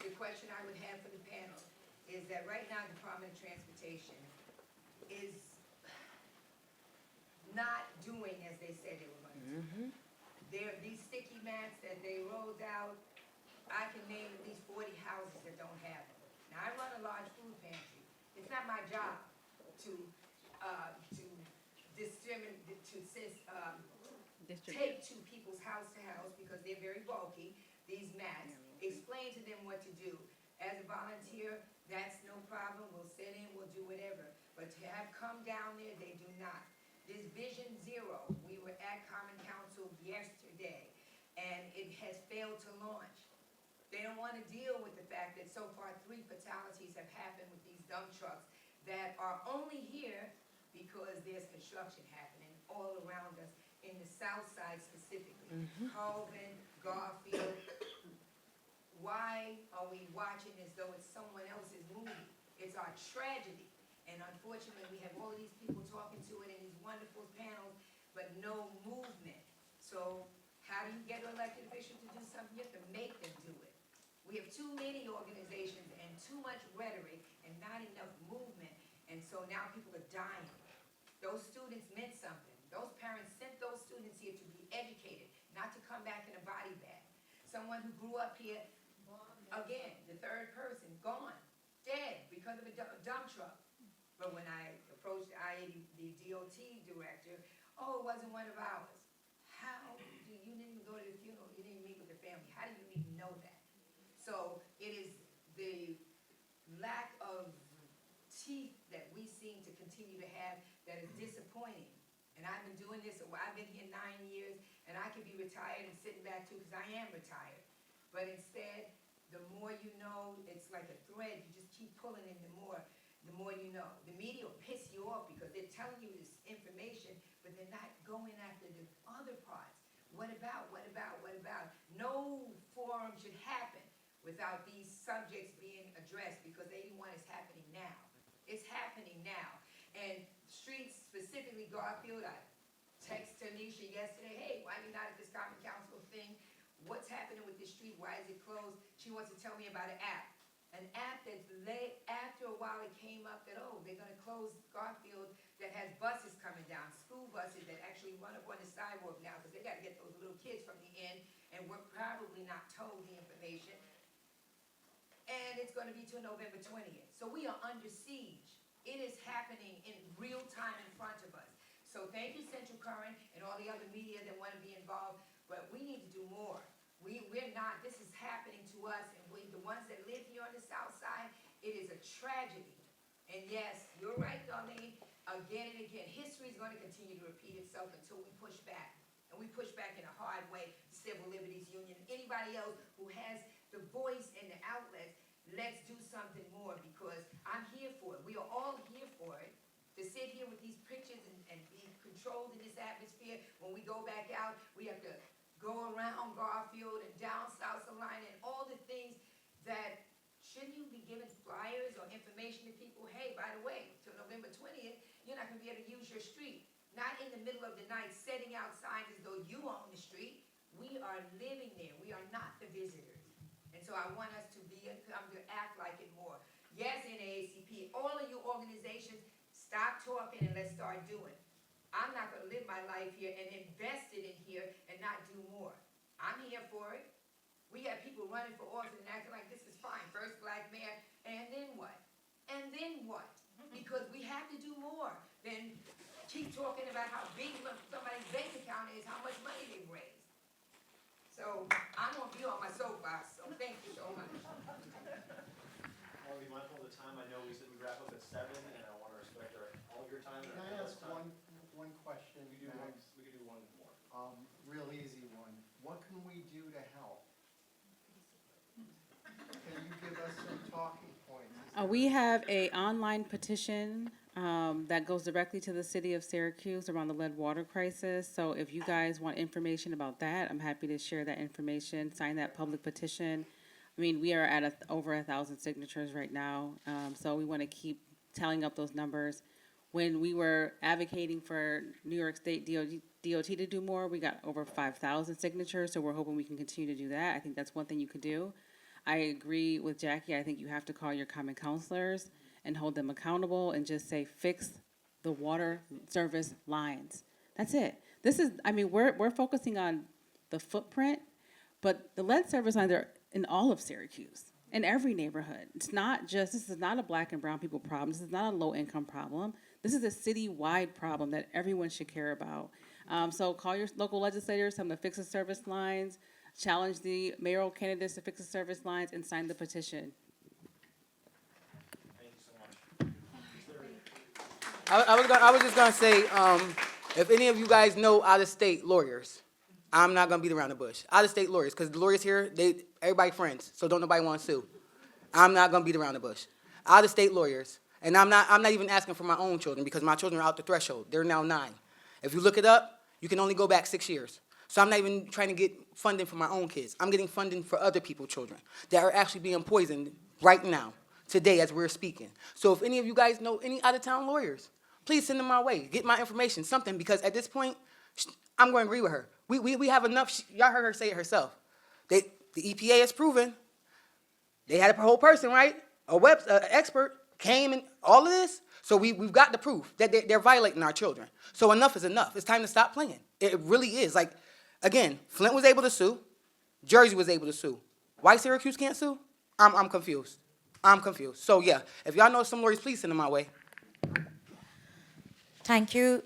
the question I would have for the panel is that right now, Department of Transportation is not doing as they said they were going to do. These sticky mats that they rolled out, I can name at least 40 houses that don't have them. Now, I run a large food pantry. It's not my job to take to people's house to house because they're very bulky, these mats, explain to them what to do. As a volunteer, that's no problem, we'll sit in, we'll do whatever. But to have come down there, they do not. This Vision Zero, we were at Common Council yesterday, and it has failed to launch. They don't want to deal with the fact that so far 3 fatalities have happened with these dump trucks that are only here because there's construction happening all around us, in the south side specifically. Colvin, Garfield. Why are we watching as though it's someone else's movie? It's our tragedy. And unfortunately, we have all of these people talking to it in these wonderful panels, but no movement. So how do you get an elected official to do something? You have to make them do it. We have too many organizations and too much rhetoric and not enough movement. And so now people are dying. Those students meant something. Those parents sent those students here to be educated, not to come back in a body bag. Someone who grew up here, again, the third person, gone, dead because of a dump truck. But when I approached the DOT director, oh, it wasn't one of ours. How do you didn't even go to the funeral? You didn't even meet with the family. How do you even know that? So it is the lack of teeth that we seem to continue to have that is disappointing. And I've been doing this, I've been here 9 years, and I could be retired and sitting back too, because I am retired. But instead, the more you know, it's like a thread, you just keep pulling in the more you know. The media will piss you off because they're telling you this information, but they're not going after the other parts. What about? No forum should happen without these subjects being addressed, because 81 is happening now. It's happening now. And streets, specifically Garfield, I texted Tanisha yesterday, hey, why are you not at this Common Council thing? What's happening with this street? Why is it closed? She wants to tell me about an app. An app that's late, after a while it came up that, oh, they're gonna close Garfield, that has buses coming down, school buses that actually run up on the sidewalk now, because they gotta get those little kids from the end, and we're probably not told the information. And it's gonna be till November 20th. So we are under siege. It is happening in real time in front of us. So thank you, Central Current, and all the other media that want to be involved, but we need to do more. We're not, this is happening to us, and we, the ones that live here on the south side, it is a tragedy. And yes, you're right, Darlene, again and again, history is going to continue to repeat itself until we push back. And we push back in a hard way, Civil Liberties Union, and anybody else who has the voice and the outlets. Let's do something more, because I'm here for it. We are all here for it. To sit here with these pictures and be controlled in this atmosphere, when we go back out, we have to go around Garfield and down South Carolina and all the things that, shouldn't you be giving flyers or information to people? Hey, by the way, till November 20th, you're not gonna be able to use your street. Not in the middle of the night setting out signs as though you own the street. We are living there. We are not the visitors. And so I want us to come to act like it more. Yes, NAACP, all of you organizations, stop talking and let's start doing. I'm not going to live my life here and invest it in here and not do more. I'm here for it. We have people running for office and acting like this is fine. First black mayor, and then what? And then what? Because we have to do more than keep talking about how big somebody's bank account is, how much money they've raised. So I'm going to be on my soapbox, so thank you so much. I want to be mindful of the time. I know we said we'd wrap up at 7, and I want to respect all of your time. Can I ask one question? We could do one more. We have a online petition that goes directly to the city of Syracuse around the lead water crisis. So if you guys want information about that, I'm happy to share that information, sign that public petition. I mean, we are at over 1,000 signatures right now, so we want to keep tallying up those numbers. When we were advocating for New York State DOT to do more, we got over 5,000 signatures, so we're hoping we can continue to do that. I think that's one thing you could do. I agree with Jackie. I think you have to call your common counselors and hold them accountable and just say, fix the water service lines. That's it. This is, I mean, we're focusing on the footprint, but the lead service lines are in all of Syracuse, in every neighborhood. It's not just, this is not a black and brown people problem. This is not a low income problem. This is a city-wide problem that everyone should care about. So call your local legislators, tell them to fix the service lines, challenge the mayoral candidates to fix the service lines, and sign the petition. I was just gonna say, if any of you guys know out-of-state lawyers, I'm not gonna beat around the bush. Out-of-state lawyers, because the lawyers here, everybody friends, so don't nobody want to sue. I'm not gonna beat around the bush. Out-of-state lawyers, and I'm not even asking for my own children because my children are out the threshold. They're now 9. If you look it up, you can only go back 6 years. So I'm not even trying to get funding for my own kids. I'm getting funding for other people's children that are actually being poisoned right now, today as we're speaking. So if any of you guys know any out-of-town lawyers, please send them my way. Get my information, something, because at this point, I'm going to agree with her. We have enough. Y'all heard her say it herself. The EPA has proven. They had a whole person, right? A expert came and all of this. So we've got the proof that they're violating our children. So enough is enough. It's time to stop playing. It really is. Like, again, Flint was able to sue. Jersey was able to sue. Why Syracuse can't sue? I'm confused. I'm confused. So yeah, if y'all know some lawyers, please send them my way. Thank you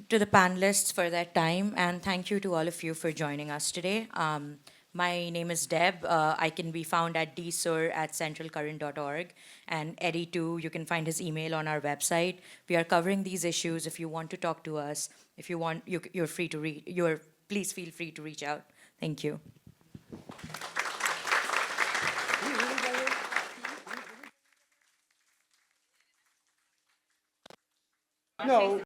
to the panelists for their time, and thank you to all of you for joining us today. My name is Deb. I can be found at dsur@centralcurrent.org, and Eddie too. You can find his email on our website. We are covering these issues. If you want to talk to us, if you want, you're free to please feel free to reach out. Thank you. No.